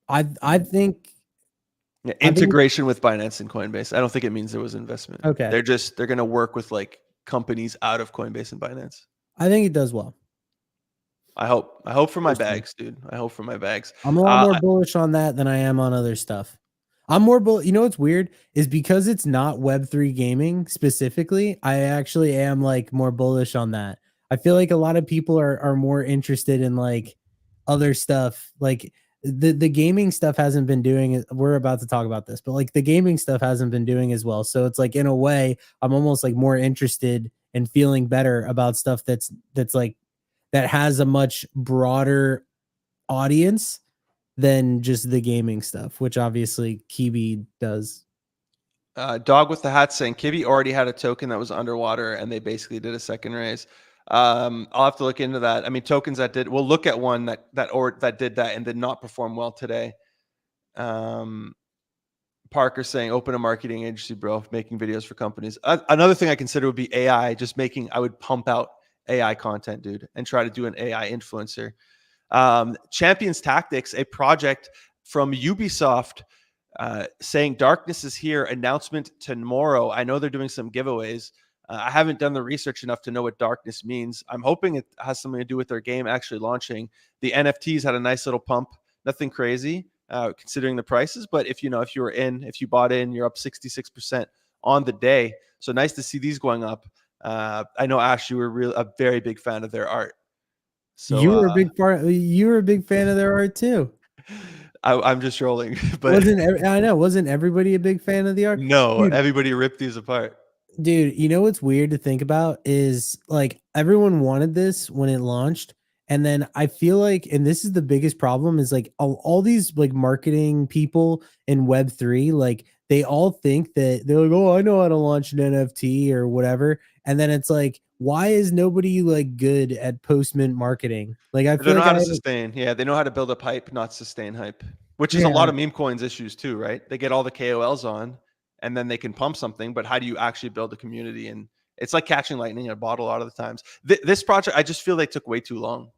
I think integration with Binance and Coinbase. I don't think it means there was investment. Okay. They're going to work with like companies out of Coinbase and Binance. I think it does well. I hope for my bags, dude. I hope for my bags. I'm a lot more bullish on that than I am on other stuff. I'm more bullish. You know what's weird is because it's not Web3 gaming specifically, I actually am like more bullish on that. I feel like a lot of people are more interested in like other stuff. Like the gaming stuff hasn't been doing it. We're about to talk about this, but like the gaming stuff hasn't been doing as well. So it's like, in a way, I'm almost like more interested and feeling better about stuff that's like that has a much broader audience than just the gaming stuff, which obviously Kibi does. Dog with the hat saying Kibi already had a token that was underwater and they basically did a second raise. I'll have to look into that. I mean, tokens we'll look at one that did that and did not perform well today. Parker saying open a marketing agency, bro, making videos for companies. Another thing I consider would be AI. I would pump out AI content, dude, and try to do an AI influencer. Champions Tactics, a project from Ubisoft, saying darkness is here, announcement tomorrow. I know they're doing some giveaways. I haven't done the research enough to know what darkness means. I'm hoping it has something to do with their game actually launching. The NFTs had a nice little pump, nothing crazy considering the prices, but if you bought in, you're up 66% on the day. So nice to see these going up. I know, Ash, you were a very big fan of their art. So you were a big fan of their art too. I'm just rolling, but wasn't everybody a big fan of the art? No, dude, everybody ripped these apart. Dude, you know what's weird to think about is like everyone wanted this when it launched. And then I feel like, and this is the biggest problem, is like all these like marketing people in Web3, like they all think that they're like, oh, I know how to launch an NFT or whatever. And then it's like, why is nobody like good at post-mint marketing? Like I feel they know like how to sustain. Yeah, they know how to build up hype, not sustain hype, which is a lot of Memecoins issues too, right? They get all the KOLs on and then they can pump something, but how do you actually build a community? And it's like catching lightning in a bottle a lot of the times. This project, I just feel they took way too long.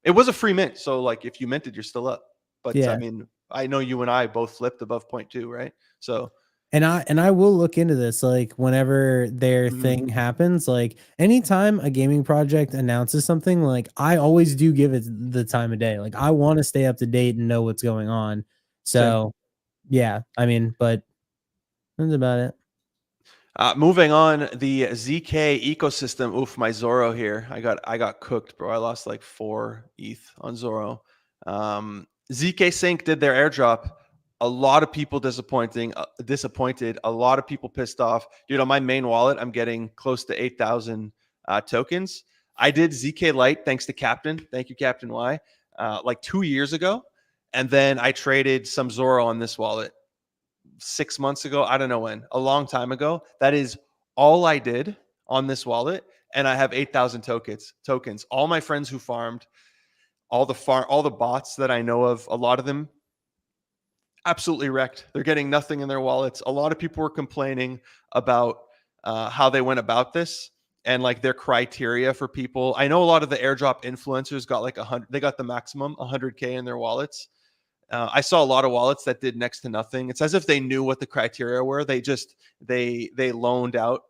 It was a free mint, so like if you minted, you're still up. But I mean, I know you and I both flipped above 0.2, right? So and I will look into this like whenever their thing happens. Like anytime a gaming project announces something, like I always do give it the time of day. Like I want to stay up to date and know what's going on. So yeah, I mean, but that's about it. Moving on, the ZK ecosystem. Oof, my Zoro here. I got cooked, bro. I lost like 4 ETH on Zoro. ZK Sync did their airdrop. A lot of people disappointed. A lot of people pissed off. Dude, on my main wallet, I'm getting close to 8,000 tokens. I did ZK Lite thanks to Captain. Thank you, Captain Y. Like 2 years ago, and then I traded some Zoro on this wallet 6 months ago. I don't know when, a long time ago. That is all I did on this wallet. And I have 8,000 tokens. All my friends who farmed, all the bots that I know of, a lot of them absolutely wrecked. They're getting nothing in their wallets. A lot of people were complaining about how they went about this and like their criteria for people. I know a lot of the airdrop influencers got like 100, they got the maximum 100K in their wallets. I saw a lot of wallets that did next to nothing. It's as if they knew what the criteria were. They loaned out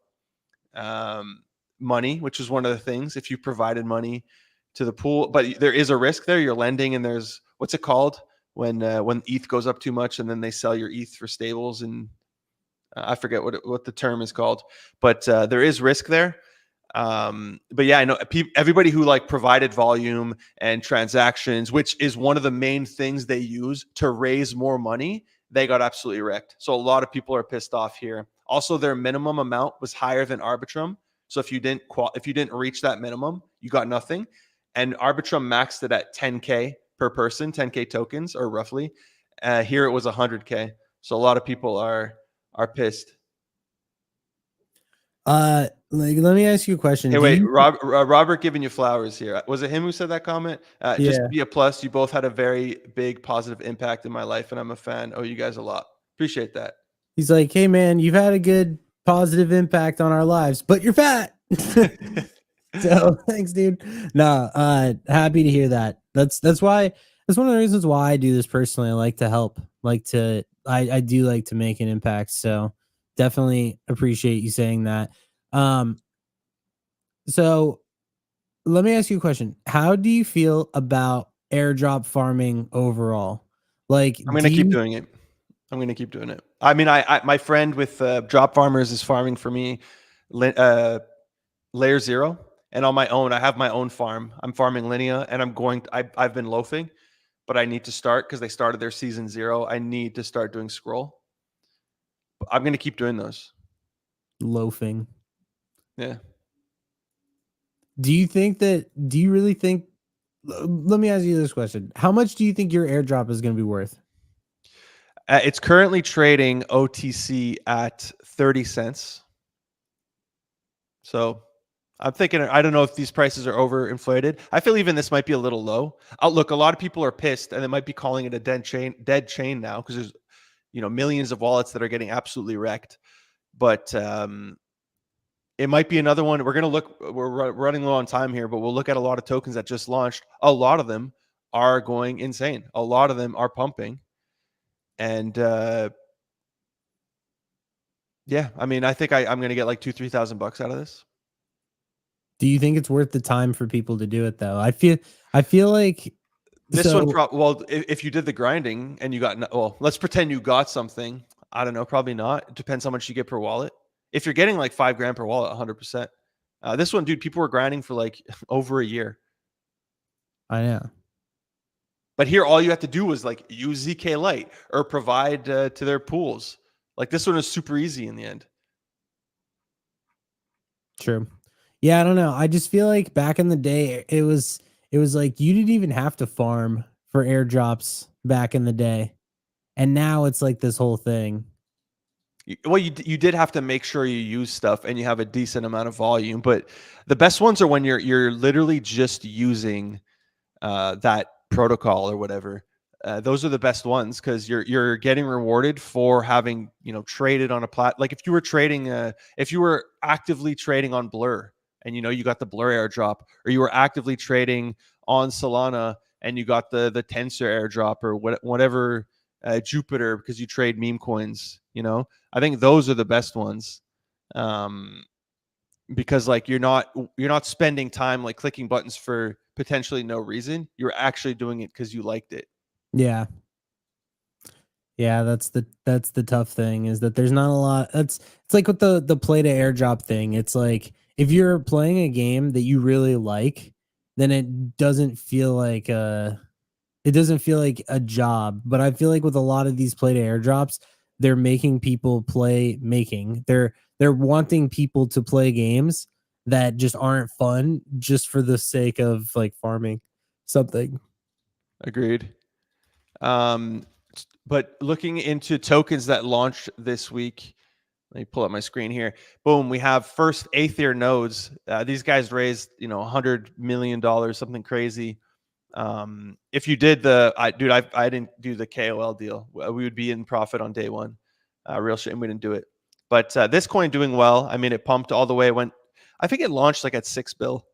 money, which is one of the things. If you provided money to the pool, but there is a risk there. You're lending, and there's what's it called when ETH goes up too much, and then they sell your ETH for stables, and I forget what the term is called, but there is risk there. But yeah, I know everybody who like provided volume and transactions, which is one of the main things they use to raise more money, they got absolutely wrecked. So a lot of people are pissed off here. Also, their minimum amount was higher than Arbitrum. So if you didn't reach that minimum, you got nothing. And Arbitrum maxed it at 10K per person, 10K tokens, or roughly. Here it was 100K. So a lot of people are pissed. Like, let me ask you a question. Hey, wait, Robert giving you flowers here. Was it him who said that comment? Just to be a plus, you both had a very big positive impact in my life, and I'm a fan. Oh, you guys a lot. Appreciate that. He's like, hey man, you've had a good positive impact on our lives, but you're fat. So thanks, dude. No, happy to hear that. That's one of the reasons why I do this personally. I like to help, I do like to make an impact. So definitely appreciate you saying that. So let me ask you a question. How do you feel about airdrop farming overall? Like, I'm gonna keep doing it. I'm gonna keep doing it. I mean, I my friend with drop farmers is farming for me, layer 0, and on my own, I have my own farm. I'm farming Linea, and I've been loafing, but I need to start because they started their season 0. I need to start doing scroll. I'm gonna keep doing those. Loafing. Yeah. Do you really think, let me ask you this question. How much do you think your airdrop is going to be worth? It's currently trading OTC at 30 cents. So I'm thinking, I don't know if these prices are overinflated. I feel even this might be a little low. Look, a lot of people are pissed, and they might be calling it a dead chain now because there's millions of wallets that are getting absolutely wrecked. But it might be another one. We're running low on time here, but we'll look at a lot of tokens that just launched. A lot of them are going insane. A lot of them are pumping. And yeah, I mean, I think I'm going to get like $2,000-3,000 out of this. Do you think it's worth the time for people to do it though? I feel like this one. Well, if you did the grinding and you got, well, let's pretend you got something. I don't know, probably not. It depends how much you get per wallet. If you're getting like $5,000 per wallet, 100%. This one, dude, people were grinding for like over a year. I know. But here, all you have to do was like use ZK Lite or provide to their pools. Like this one is super easy in the end. True. Yeah, I don't know. I just feel like back in the day, it was like you didn't even have to farm for airdrops back in the day, and now it's like this whole thing. Well, you did have to make sure you use stuff and you have a decent amount of volume, but the best ones are when you're literally just using that protocol or whatever. Those are the best ones because you're getting rewarded for having traded on a like if you were actively trading on Blur and you got the Blur airdrop, or you were actively trading on Solana and you got the Tensor airdrop, or whatever Jupiter because you trade meme coins. I think those are the best ones. Because like you're not spending time like clicking buttons for potentially no reason. You're actually doing it because you liked it. Yeah. Yeah, that's the tough thing, is that there's not a lot. It's like with the play to airdrop thing. It's like if you're playing a game that you really like, then it doesn't feel like a job. But I feel like with a lot of these play to airdrops, they're making people they're wanting people to play games that just aren't fun just for the sake of like farming something. Agreed. Um, but looking into tokens that launched this week, let me pull up my screen here. Boom, we have first Aether nodes. These guys raised, $100 million, something crazy. If you did I didn't do the KOL deal. We would be in profit on day one. Real shame we didn't do it. But this coin doing well. I mean, it pumped all the way. I think it launched like at 6 bill,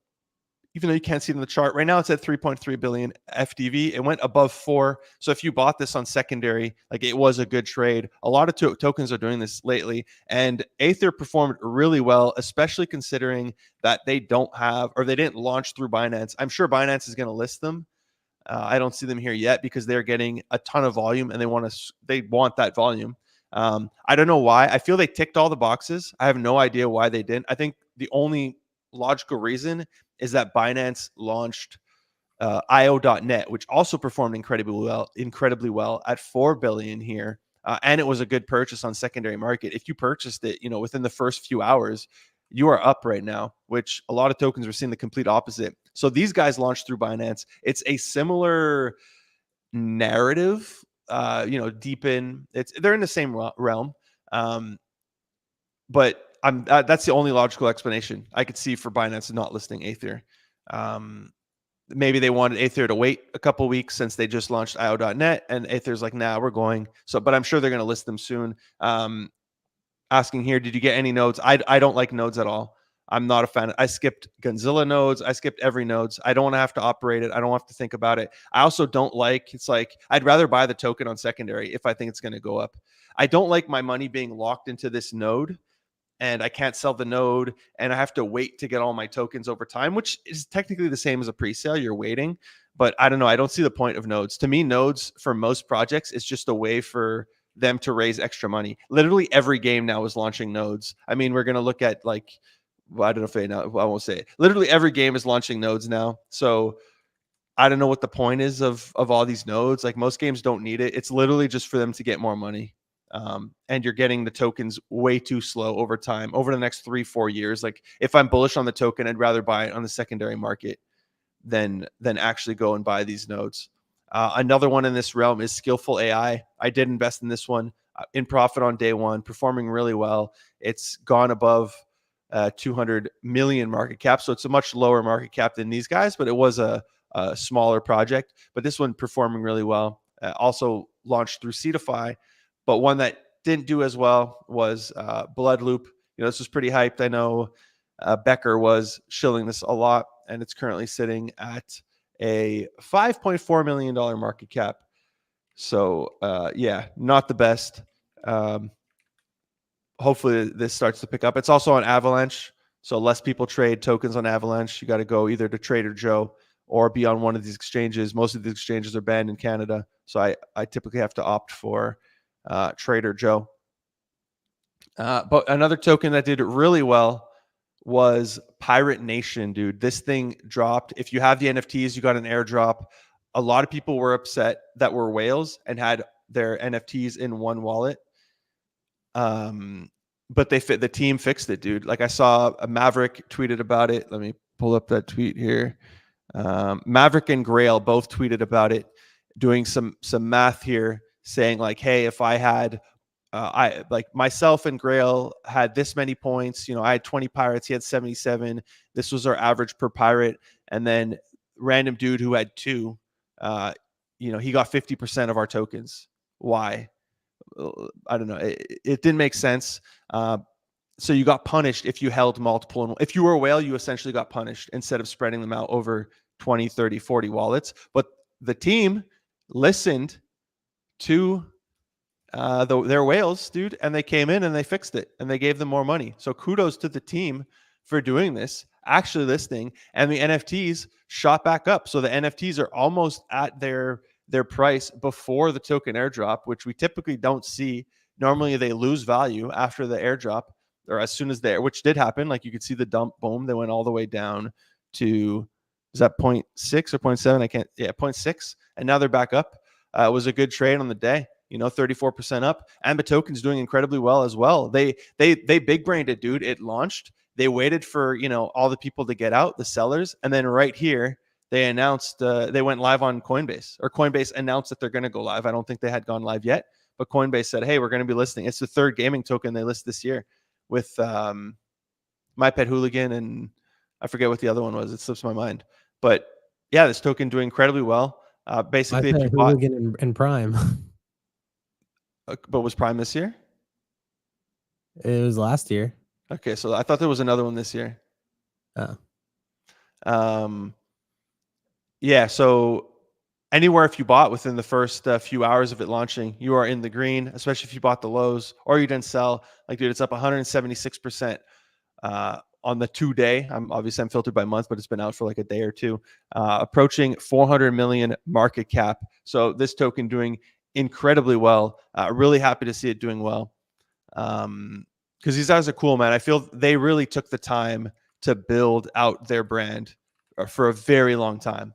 even though you can't see it in the chart. Right now it's at 3.3 billion FDV. It went above 4. So if you bought this on secondary, like, it was a good trade. A lot of tokens are doing this lately, and Aether performed really well, especially considering that they didn't launch through Binance. I'm sure Binance is going to list them. I don't see them here yet because they're getting a ton of volume and they want that volume. I don't know why. I feel they ticked all the boxes. I have no idea why they didn't. I think the only logical reason is that Binance launched io.net, which also performed incredibly well at 4 billion here. And it was a good purchase on secondary market. If you purchased it, within the first few hours, you are up right now, which a lot of tokens are seeing the complete opposite. So these guys launched through Binance. It's a similar narrative, they're in the same realm. But that's the only logical explanation I could see for Binance not listing Aether. Maybe they wanted Aether to wait a couple weeks since they just launched io.net, and Aether's like, nah, we're going. So, but I'm sure they're going to list them soon. Asking here, did you get any nodes? I don't like nodes at all. I'm not a fan. I skipped Gonzilla nodes. I skipped every nodes. I don't want to have to operate it. I don't have to think about it. I also don't like, it's like, I'd rather buy the token on secondary if I think it's going to go up. I don't like my money being locked into this node, and I can't sell the node, and I have to wait to get all my tokens over time, which is technically the same as a pre-sale. You're waiting, but I don't know. I don't see the point of nodes. To me, nodes for most projects is just a way for them to raise extra money. Literally every game now is launching nodes. I mean, we're going to look at I don't know if they know, I won't say it. Literally every game is launching nodes now. So I don't know what the point is of all these nodes. Like, most games don't need it. It's literally just for them to get more money. And you're getting the tokens way too slow over time, over the next 3-4 years. Like, if I'm bullish on the token, I'd rather buy it on the secondary market than actually go and buy these nodes. Another one in this realm is Skillful AI. I did invest in this one, in profit on day one, performing really well. It's gone above 200 million market cap, so it's a much lower market cap than these guys, but it was a smaller project. But this one performing really well. Also launched through Cetify, but one that didn't do as well was Bloodloop. This was pretty hyped. I know Becker was shilling this a lot, and it's currently sitting at a $5.4 million market cap. So yeah, not the best. Hopefully this starts to pick up. It's also on Avalanche, so less people trade tokens on Avalanche. You got to go either to Trader Joe or be on one of these exchanges. Most of these exchanges are banned in Canada, so I typically have to opt for Trader Joe. But another token that did really well was Pirate Nation, dude. This thing dropped. If you have the NFTs, you got an airdrop. A lot of people were upset that were whales and had their NFTs in one wallet. But the team fixed it, dude. Like, I saw a Maverick tweeted about it. Let me pull up that tweet here. Maverick and Grail both tweeted about it, doing some math here, saying like, hey, if I had myself and Grail had this many points, I had 20 pirates, he had 77. This was our average per pirate. And then random dude who had 2, he got 50% of our tokens. Why? I don't know. It didn't make sense. So you got punished if you held multiple. If you were a whale, you essentially got punished instead of spreading them out over 20, 30, 40 wallets. But the team listened to their whales, dude, and they came in and they fixed it and they gave them more money. So kudos to the team for doing this, actually listing, and the NFTs shot back up. So the NFTs are almost at their their price before the token airdrop, which we typically don't see. Normally they lose value after the airdrop or as soon as which did happen. Like you could see the dump, boom, they went all the way down to, is that 0.6 or 0.7? I can't, yeah, 0.6. And now they're back up. It was a good trade on the day, 34% up. And the token's doing incredibly well as well. They big brained it, dude. It launched. They waited for, all the people to get out, the sellers. And then right here, they announced, they went live on Coinbase, or Coinbase announced that they're going to go live. I don't think they had gone live yet, but Coinbase said, hey, we're going to be listing. It's the third gaming token they list this year with My Pet Hooligan, and I forget what the other one was. It slips my mind. But yeah, this token doing incredibly well. Basically, if you bought Hooligan and Prime. But was Prime this year? It was last year. Okay, so I thought there was another one this year. Oh. Yeah, so anywhere if you bought within the first few hours of it launching, you are in the green, especially if you bought the lows or you didn't sell. Like, dude, it's up 176% on the 2-day. I'm filtered by month, but it's been out for like a day or two, approaching 400 million market cap. So this token doing incredibly well. Really happy to see it doing well. Because these guys are cool, man. I feel they really took the time to build out their brand for a very long time.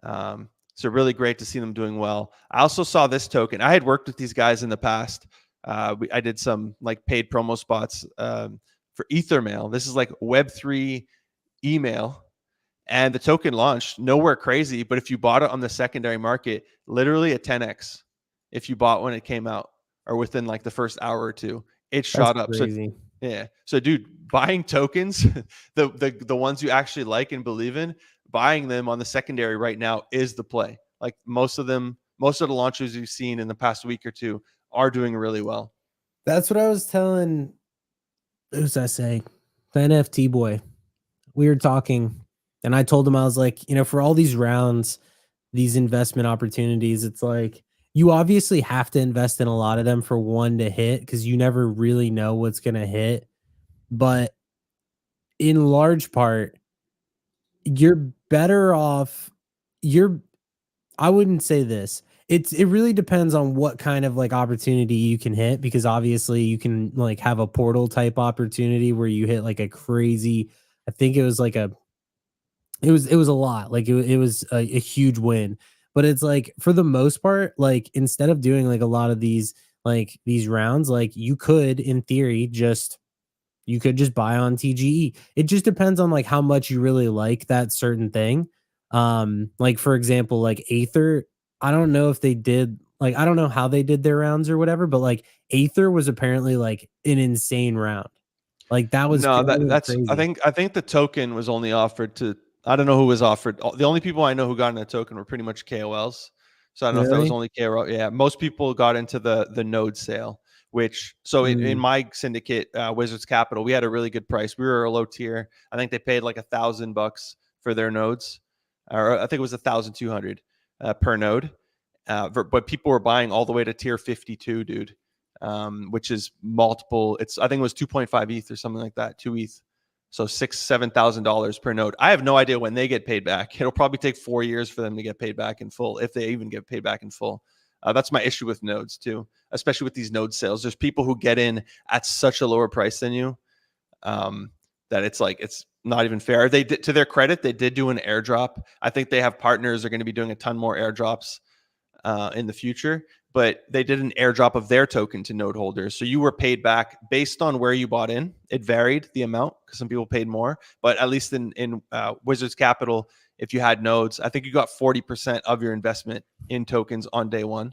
So really great to see them doing well. I also saw this token. I had worked with these guys in the past. I did some like paid promo spots for Ethermail. This is like Web3 email, and the token launched nowhere crazy. But if you bought it on the secondary market, literally a 10x. If you bought when it came out or within like the first hour or two, it shot up. Crazy. So yeah. So dude, buying tokens, the ones you actually like and believe in, buying them on the secondary right now is the play. Like most of the launches you've seen in the past week or two are doing really well. That's what I was telling, who was I saying? The NFT boy. We were talking and I told him, I was like, for all these rounds, these investment opportunities, it's like, you obviously have to invest in a lot of them for one to hit, because you never really know what's going to hit. But in large part, you're better off. I wouldn't say this. It really depends on what kind of like opportunity you can hit, because obviously you can like have a portal type opportunity where you hit like a crazy, I think it was like it was a lot. Like it was a huge win. But it's like, for the most part, like instead of doing like a lot of these rounds, like you could in theory just buy on TGE. It just depends on like how much you really like that certain thing. Like for example, like Aether, I don't know if they did, like I don't know how they did their rounds or whatever, but like Aether was apparently like an insane round. Like that was that's crazy. I think the token was only offered to, I don't know who was offered. The only people I know who got in the token were pretty much KOLs. So I don't know if that was Really? only KOL. Yeah, most people got into the node sale, which in my syndicate, Wizards Capital, we had a really good price. We were a low tier. I think they paid like $1,000 for their nodes, or I think it was 1,200 per node. But people were buying all the way to tier 52, dude. Which is multiple. I think it was 2.5 ETH or something like that, 2 ETH. So $6,000-$7,000 per node. I have no idea when they get paid back. It'll probably take 4 years for them to get paid back in full, if they even get paid back in full. That's my issue with nodes too, especially with these node sales. There's people who get in at such a lower price than you, that it's like, it's not even fair. They did, to their credit, they did do an airdrop. I think they have partners. They're going to be doing a ton more airdrops in the future, but they did an airdrop of their token to node holders. So you were paid back based on where you bought in. It varied the amount because some people paid more, but at least in Wizards Capital, if you had nodes, I think you got 40% of your investment in tokens on day one.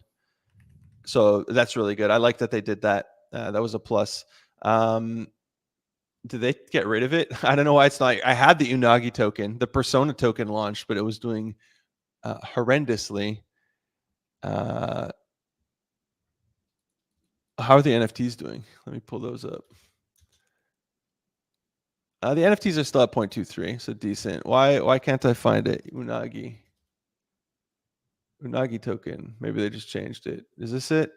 So that's really good. I like that they did that. That was a plus. Did they get rid of it? I don't know why it's not. I had the Unagi token, the Persona token launched, but it was doing horrendously. How are the NFTs doing? Let me pull those up. The NFTs are still at 0.23, so decent. Why can't I find it? Unagi token. Maybe they just changed it. Is this it?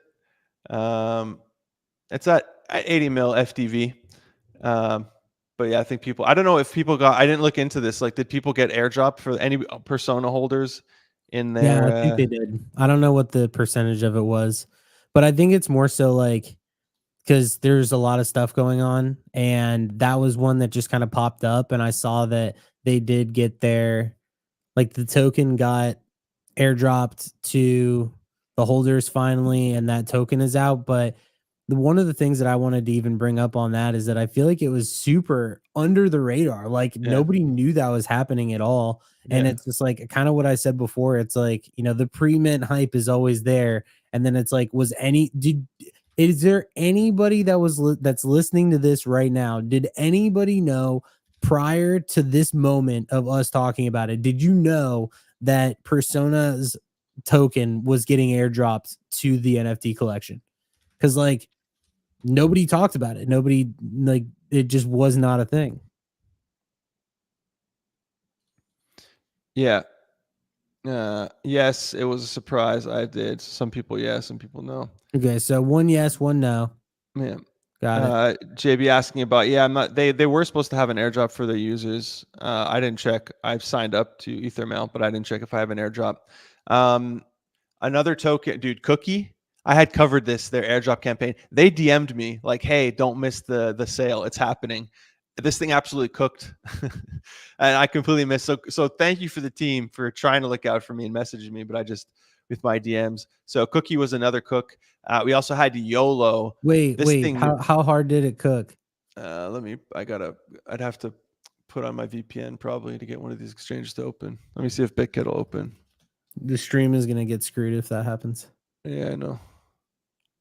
It's at 80 mil FDV. But yeah, I think people, I don't know if people got, I didn't look into this. Like, did people get airdrop for any Persona holders in Yeah, I think their they did. I don't know what the percentage of it was, but I think it's more so like because there's a lot of stuff going on, and that was one that just kind of popped up, and I saw that they did get their like the token got airdropped to the holders finally, and that token is out. But one of the things that I wanted to even bring up on that is that I feel like it was super under the radar. Like yeah, nobody knew that was happening at all. And yeah. it's just like kind of what I said before. It's like, the pre-mint hype is always there. And then it's like, is there anybody that's listening to this right now? Did anybody know prior to this moment of us talking about it? Did you know that Persona's token was getting airdropped to the NFT collection? Because like nobody talked about it. Nobody like it just was not a thing. Yeah. Yes, it was a surprise. I did. Some people yes, some people no. Okay, so one yes, one no. Yeah. Got it. JB asking about, yeah, I'm not, they were supposed to have an airdrop for their users. I didn't check. I've signed up to Ethermount, but I didn't check if I have an airdrop. Another token, dude, Cookie. I had covered their airdrop campaign. They DM'd me like, "Hey, don't miss the sale. It's happening." This thing absolutely cooked, and I completely missed. So thank you for the team for trying to look out for me and messaging me, but I just with my DMs. So Cookie was another cook. We also had YOLO. This Wait. thing. How hard did it cook? I'd have to put on my VPN probably to get one of these exchanges to open. Let me see if BitGet will open. The stream is gonna get screwed if that happens. Yeah, I know.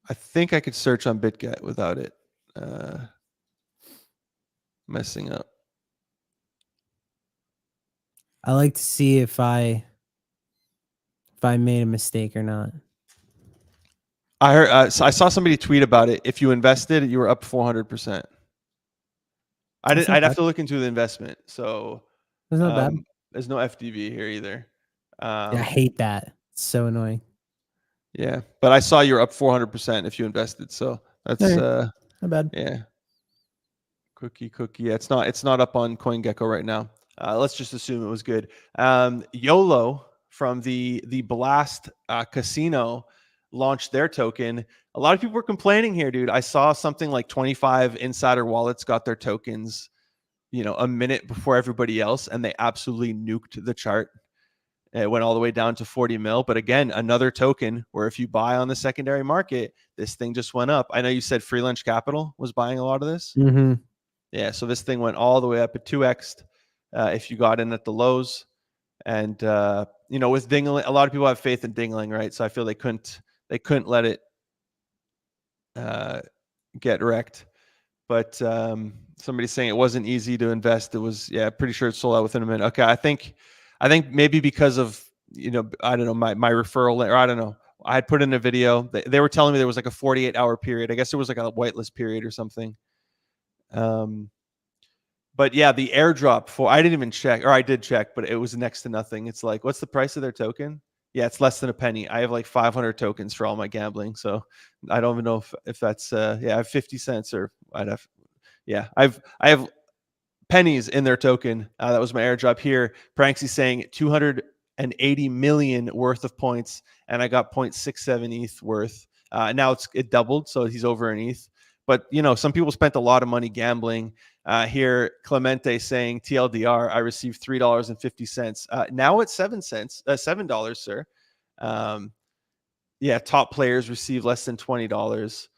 I think I could search on BitGet without it messing up. I like to see if I made a mistake or not. I heard. So I saw somebody tweet about it. If you invested, you were up 400%. That's not I'd have bad. to look into the investment. So That's not bad. there's no FDV here either. Yeah, I hate that. It's so annoying. Yeah, but I saw you're up 400% if you invested. So that's Okay, not bad. yeah. Cookie. Yeah, it's not up on CoinGecko right now. Let's just assume it was good. YOLO from the Blast Casino launched their token. A lot of people were complaining here, dude. I saw something like 25 insider wallets got their tokens, a minute before everybody else, and they absolutely nuked the chart. It went all the way down to 40 mil. But again, another token where if you buy on the secondary market, this thing just went up. I know you said Free Lunch Capital was buying a lot of this. Mm-hmm. Yeah, so this thing went all the way up at 2x if you got in at the lows. And with Dingling, a lot of people have faith in Dingling, right? So I feel they couldn't let it get wrecked. But somebody's saying it wasn't easy to invest. It was, pretty sure it sold out within a minute. Okay, I think maybe because of I don't know my referral, or I don't know. I had put in a video. They were telling me there was like a 48-hour period. I guess there was like a whitelist period or something. But yeah, the airdrop I didn't even check, or I did check, but it was next to nothing. It's like, what's the price of their token? Yeah, it's less than a penny. I have like 500 tokens for all my gambling, so I don't even know if that's I have 50 cents, or I'd have I have pennies in their token. That was my airdrop here. Pranksy saying 280 million worth of points, and I got 0.67 ETH worth. Now it doubled, so he's over an ETH. But some people spent a lot of money gambling. Here, Clemente saying TLDR, I received $3.50. Now it's 7 cents, $7, sir. Top players receive less than $20.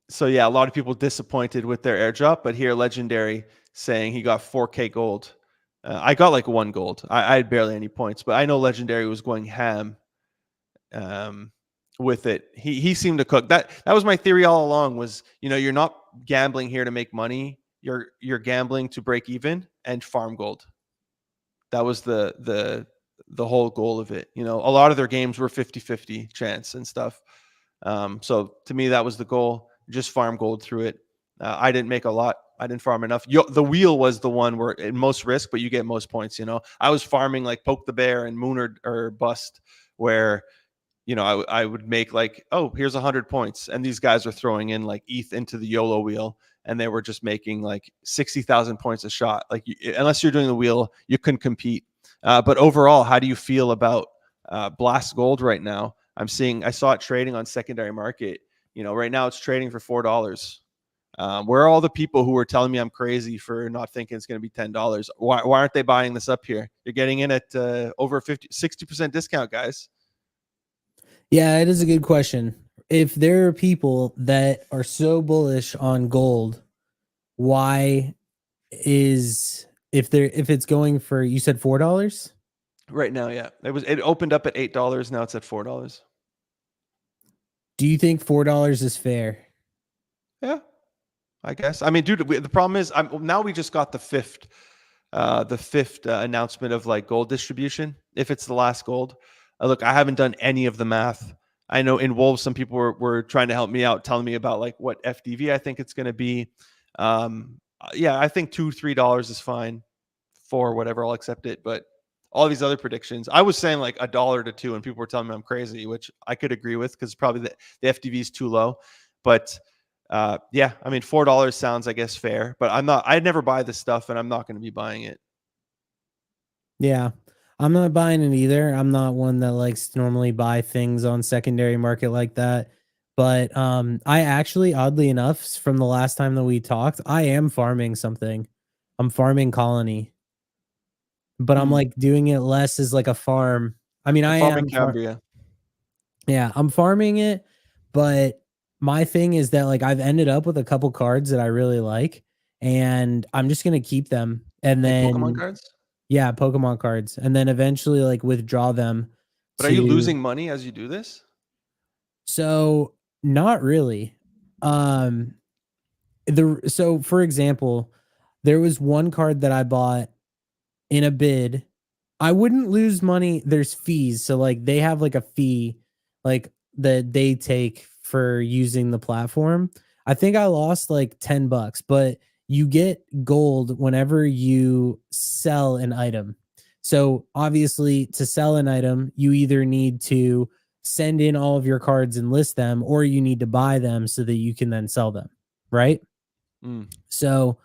So a lot of people disappointed with their airdrop. But here, Legendary saying he got 4K gold. I got like 1 gold. I had barely any points, but I know Legendary was going ham. With it, he seemed to cook. That was my theory all along. Was you're not gambling here to make money. You're gambling to break even and farm gold. That was the whole goal of it. A lot of their games were 50-50 chance and stuff. So to me, that was the goal. Just farm gold through it. I didn't make a lot. I didn't farm enough. The wheel was the one where most risk, but you get most points. I was farming like Poke the Bear and Moon or Bust, where I would make like, oh, here's 100 points. And these guys are throwing in like ETH into the YOLO wheel. and they were just making like 60,000 points a shot. Like unless you're doing the wheel, you couldn't compete. But overall, how do you feel about Blast Gold right now? I saw it trading on secondary market. Right now it's trading for $4. Where are all the people who were telling me I'm crazy for not thinking it's going to be $10? Why aren't they buying this up here? You're getting in at over 60% discount, guys. Yeah, it is a good question. If there are people that are so bullish on gold, why is if it's going for, you said $4? Right now, yeah. It opened up at $8, now it's at $4. Do you think $4 is fair? Yeah, I guess. I mean, dude, the problem is now we just got the fifth announcement of like gold distribution. If it's the last gold, look, I haven't done any of the math. I know in Wolves, some people were trying to help me out, telling me about like what FDV I think it's going to be. Yeah, I think $2-3 is fine for whatever. I'll accept it. But all these other predictions, I was saying like $1 to $2, and people were telling me I'm crazy, which I could agree with because probably the FDV is too low. But yeah, I mean, $4 sounds, I guess, fair, but I'd never buy this stuff, and I'm not going to be buying it. Yeah, I'm not buying it either. I'm not one that likes to normally buy things on secondary market like that. But I actually, oddly enough, from the last time that we talked, I am farming something. I'm farming Colony, but I'm like doing it less as like a farm. I mean, I'm I farming am. Cambria. Yeah, I'm farming it, but my thing is that like I've ended up with a couple cards that I really like, and I'm just gonna keep them, and Like Pokemon then cards. yeah, Pokemon cards, and then eventually like withdraw them But are you to. losing money as you do this? So not really. Um, so for example, there was one card that I bought in a bid. I wouldn't lose money. There's fees. So like they have like a fee like that they take for using the platform. I think I lost like $10, but you get gold whenever you sell an item. So obviously to sell an item, you either need to send in all of your cards and list them, or you need to buy them so that you can then sell them. Right. Mm. So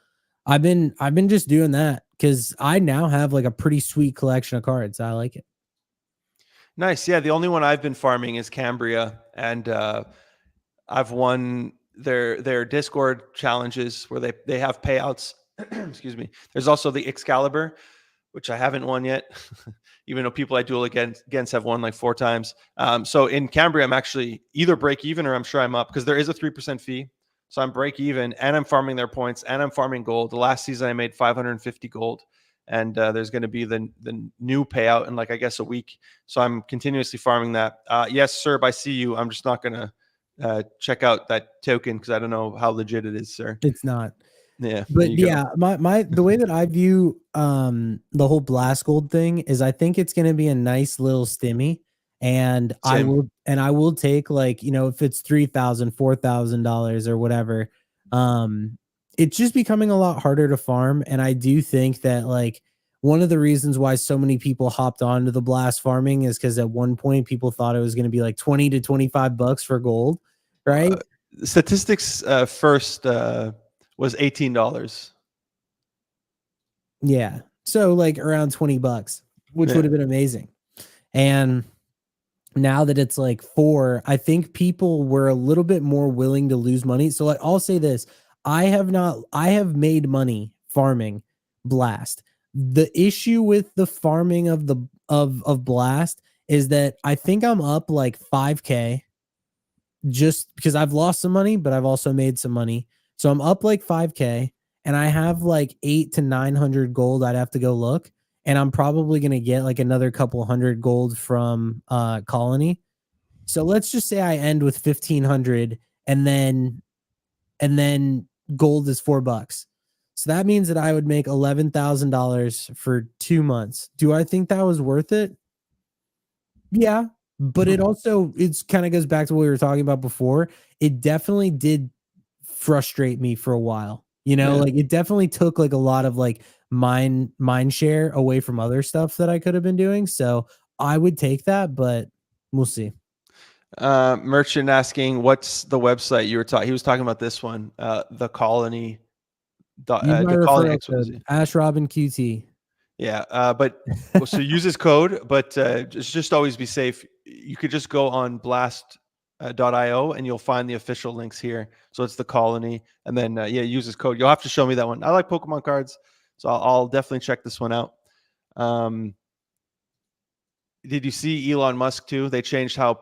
I've been just doing that because I now have like a pretty sweet collection of cards. I like it. Nice. Yeah, the only one I've been farming is Cambria, and I've won their Discord challenges where they have payouts. Excuse me. There's also the Excalibur, which I haven't won yet, even though people I duel against have won like 4 times. So in Cambria, I'm actually either break even or I'm sure I'm up because there is a 3% fee. So I'm break even, and I'm farming their points, and I'm farming gold. The last season I made 550 gold, and there's going to be the new payout in like I guess a week. So I'm continuously farming that. Yes, sir. I see you. I'm just not going to check out that token because I don't know how legit it is, sir. It's not. Yeah, there But you go. yeah, my the way that I view the whole blast gold thing is I think it's going to be a nice little stimmy, and Same. I will take like, if it's $3,000, $4,000 or whatever. It's just becoming a lot harder to farm, and I do think that like one of the reasons why so many people hopped onto the blast farming is because at one point people thought it was going to be like 20 to $25 for gold, right? Statistics first was $18. Yeah. So like around $20, which would Yeah. have been amazing. And now that it's like 4, I think people were a little bit more willing to lose money. So like I'll say this, I have made money farming Blast. The issue with the farming of the of Blast is that I think I'm up like 5k just because I've lost some money, but I've also made some money. So I'm up like 5k, and I have like 8 to 900 gold. I'd have to go look, and I'm probably going to get like another couple hundred gold from Colony. So let's just say I end with 1500, and then gold is $4. So that means that I would make $11,000 for 2 months. Do I think that was worth it? Yeah, but it's kind of goes back to what we were talking about before. It definitely did frustrate me for a while. Yeah. Like it definitely took like a lot of like mind share away from other stuff that I could have been doing. So I would take that, but we'll see. Merchant asking, what's the website you were talking? He was talking about this one, the colony. Use my The colony referral code, XYZ. AshRobinQT. Yeah, but well, so use his code, but just always be safe. You could just go on blast.io and you'll find the official links here. So it's the colony, and then yeah, use his code. You'll have to show me that one. I like Pokemon cards, so I'll definitely check this one out. Did you see Elon Musk too? They changed how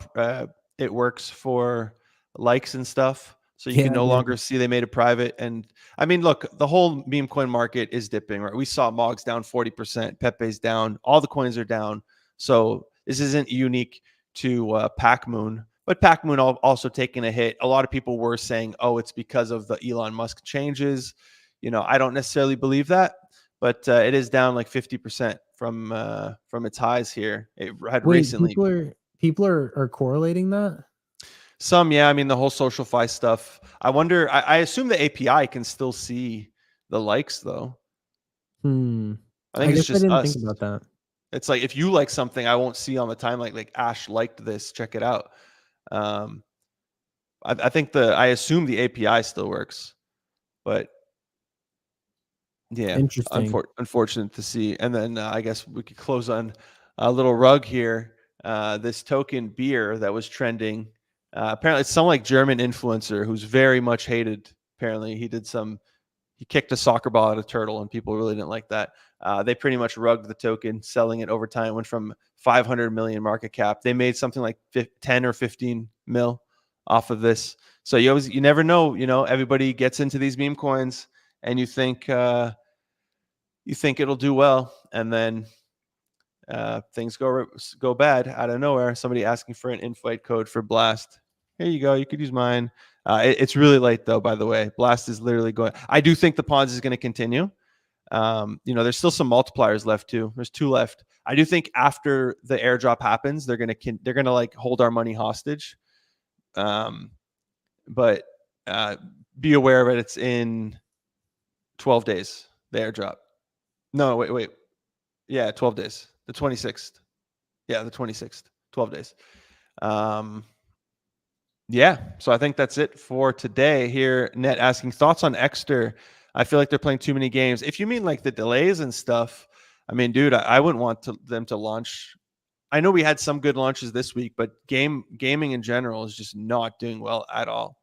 it works for likes and stuff. So you can Yeah, no yeah. longer see, they made it private. And I mean, look, the whole meme coin market is dipping, right? We saw Mog's down 40%, Pepe's down, all the coins are down. So this isn't unique to Pac Moon, but Pac Moon also taking a hit. A lot of people were saying, oh, it's because of the Elon Musk changes. You know, I don't necessarily believe that, but it is down like 50% from its highs here. It had Wait, recently. people are correlating that? Some, yeah. I mean, the whole SocialFi stuff. I wonder. I assume the API can still see the likes, though. I think I it's guess I just didn't us. think about that. It's like if you like something, I won't see on the timeline like Ash liked this. Check it out. Um, I think I assume the API still works, but yeah, Interesting. unfortunate to see. And then I guess we could close on a little rug here. This token beer that was trending. Apparently, it's some like German influencer who's very much hated. Apparently, he kicked a soccer ball at a turtle, and people really didn't like that. They pretty much rugged the token, selling it over time. It went from 500 million market cap. They made something like 10 or 15 mil off of this. So you never know. You know, everybody gets into these meme coins, and you think it'll do well, and then things go bad out of nowhere. Somebody asking for an invite code for Blast. Here you go. You could use mine. It's really late though, by the way. Blast is literally going. I do think the Ponzi is going to continue. You know, there's still some multipliers left too. There's 2 left. I do think after the airdrop happens, they're gonna like hold our money hostage. But be aware of it. It's in 12 days. The airdrop. No, wait. Yeah, 12 days. The 26th. Yeah, the 26th. 12 days. Yeah, so I think that's it for today. Here, Net asking thoughts on Exter. I feel like they're playing too many games. If you mean like the delays and stuff, I mean, dude, I wouldn't want them to launch. I know we had some good launches this week, but gaming in general is just not doing well at all.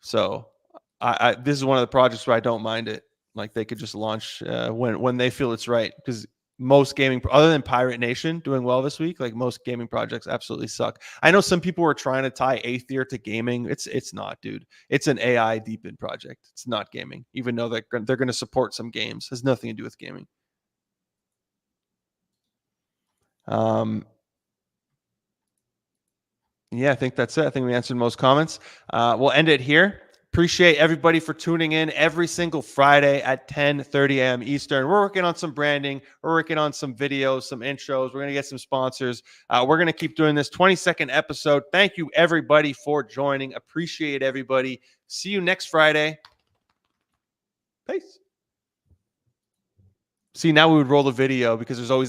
So this is one of the projects where I don't mind it. Like they could just launch when they feel it's right, because most gaming, other than Pirate Nation doing well this week, like most gaming projects absolutely suck. I know some people were trying to tie Aether to gaming. It's not, dude. It's an AI deepen project. It's not gaming, even though they're going to support some games. It has nothing to do with gaming. Yeah, I think that's it. I think we answered most comments. We'll end it here. Appreciate everybody for tuning in every single Friday at 10:30 a.m. Eastern. We're working on some branding. We're working on some videos, some intros. We're going to get some sponsors. We're going to keep doing this 22nd episode. Thank you, everybody, for joining. Appreciate everybody. See you next Friday. Peace. See, now we would roll the video because there's always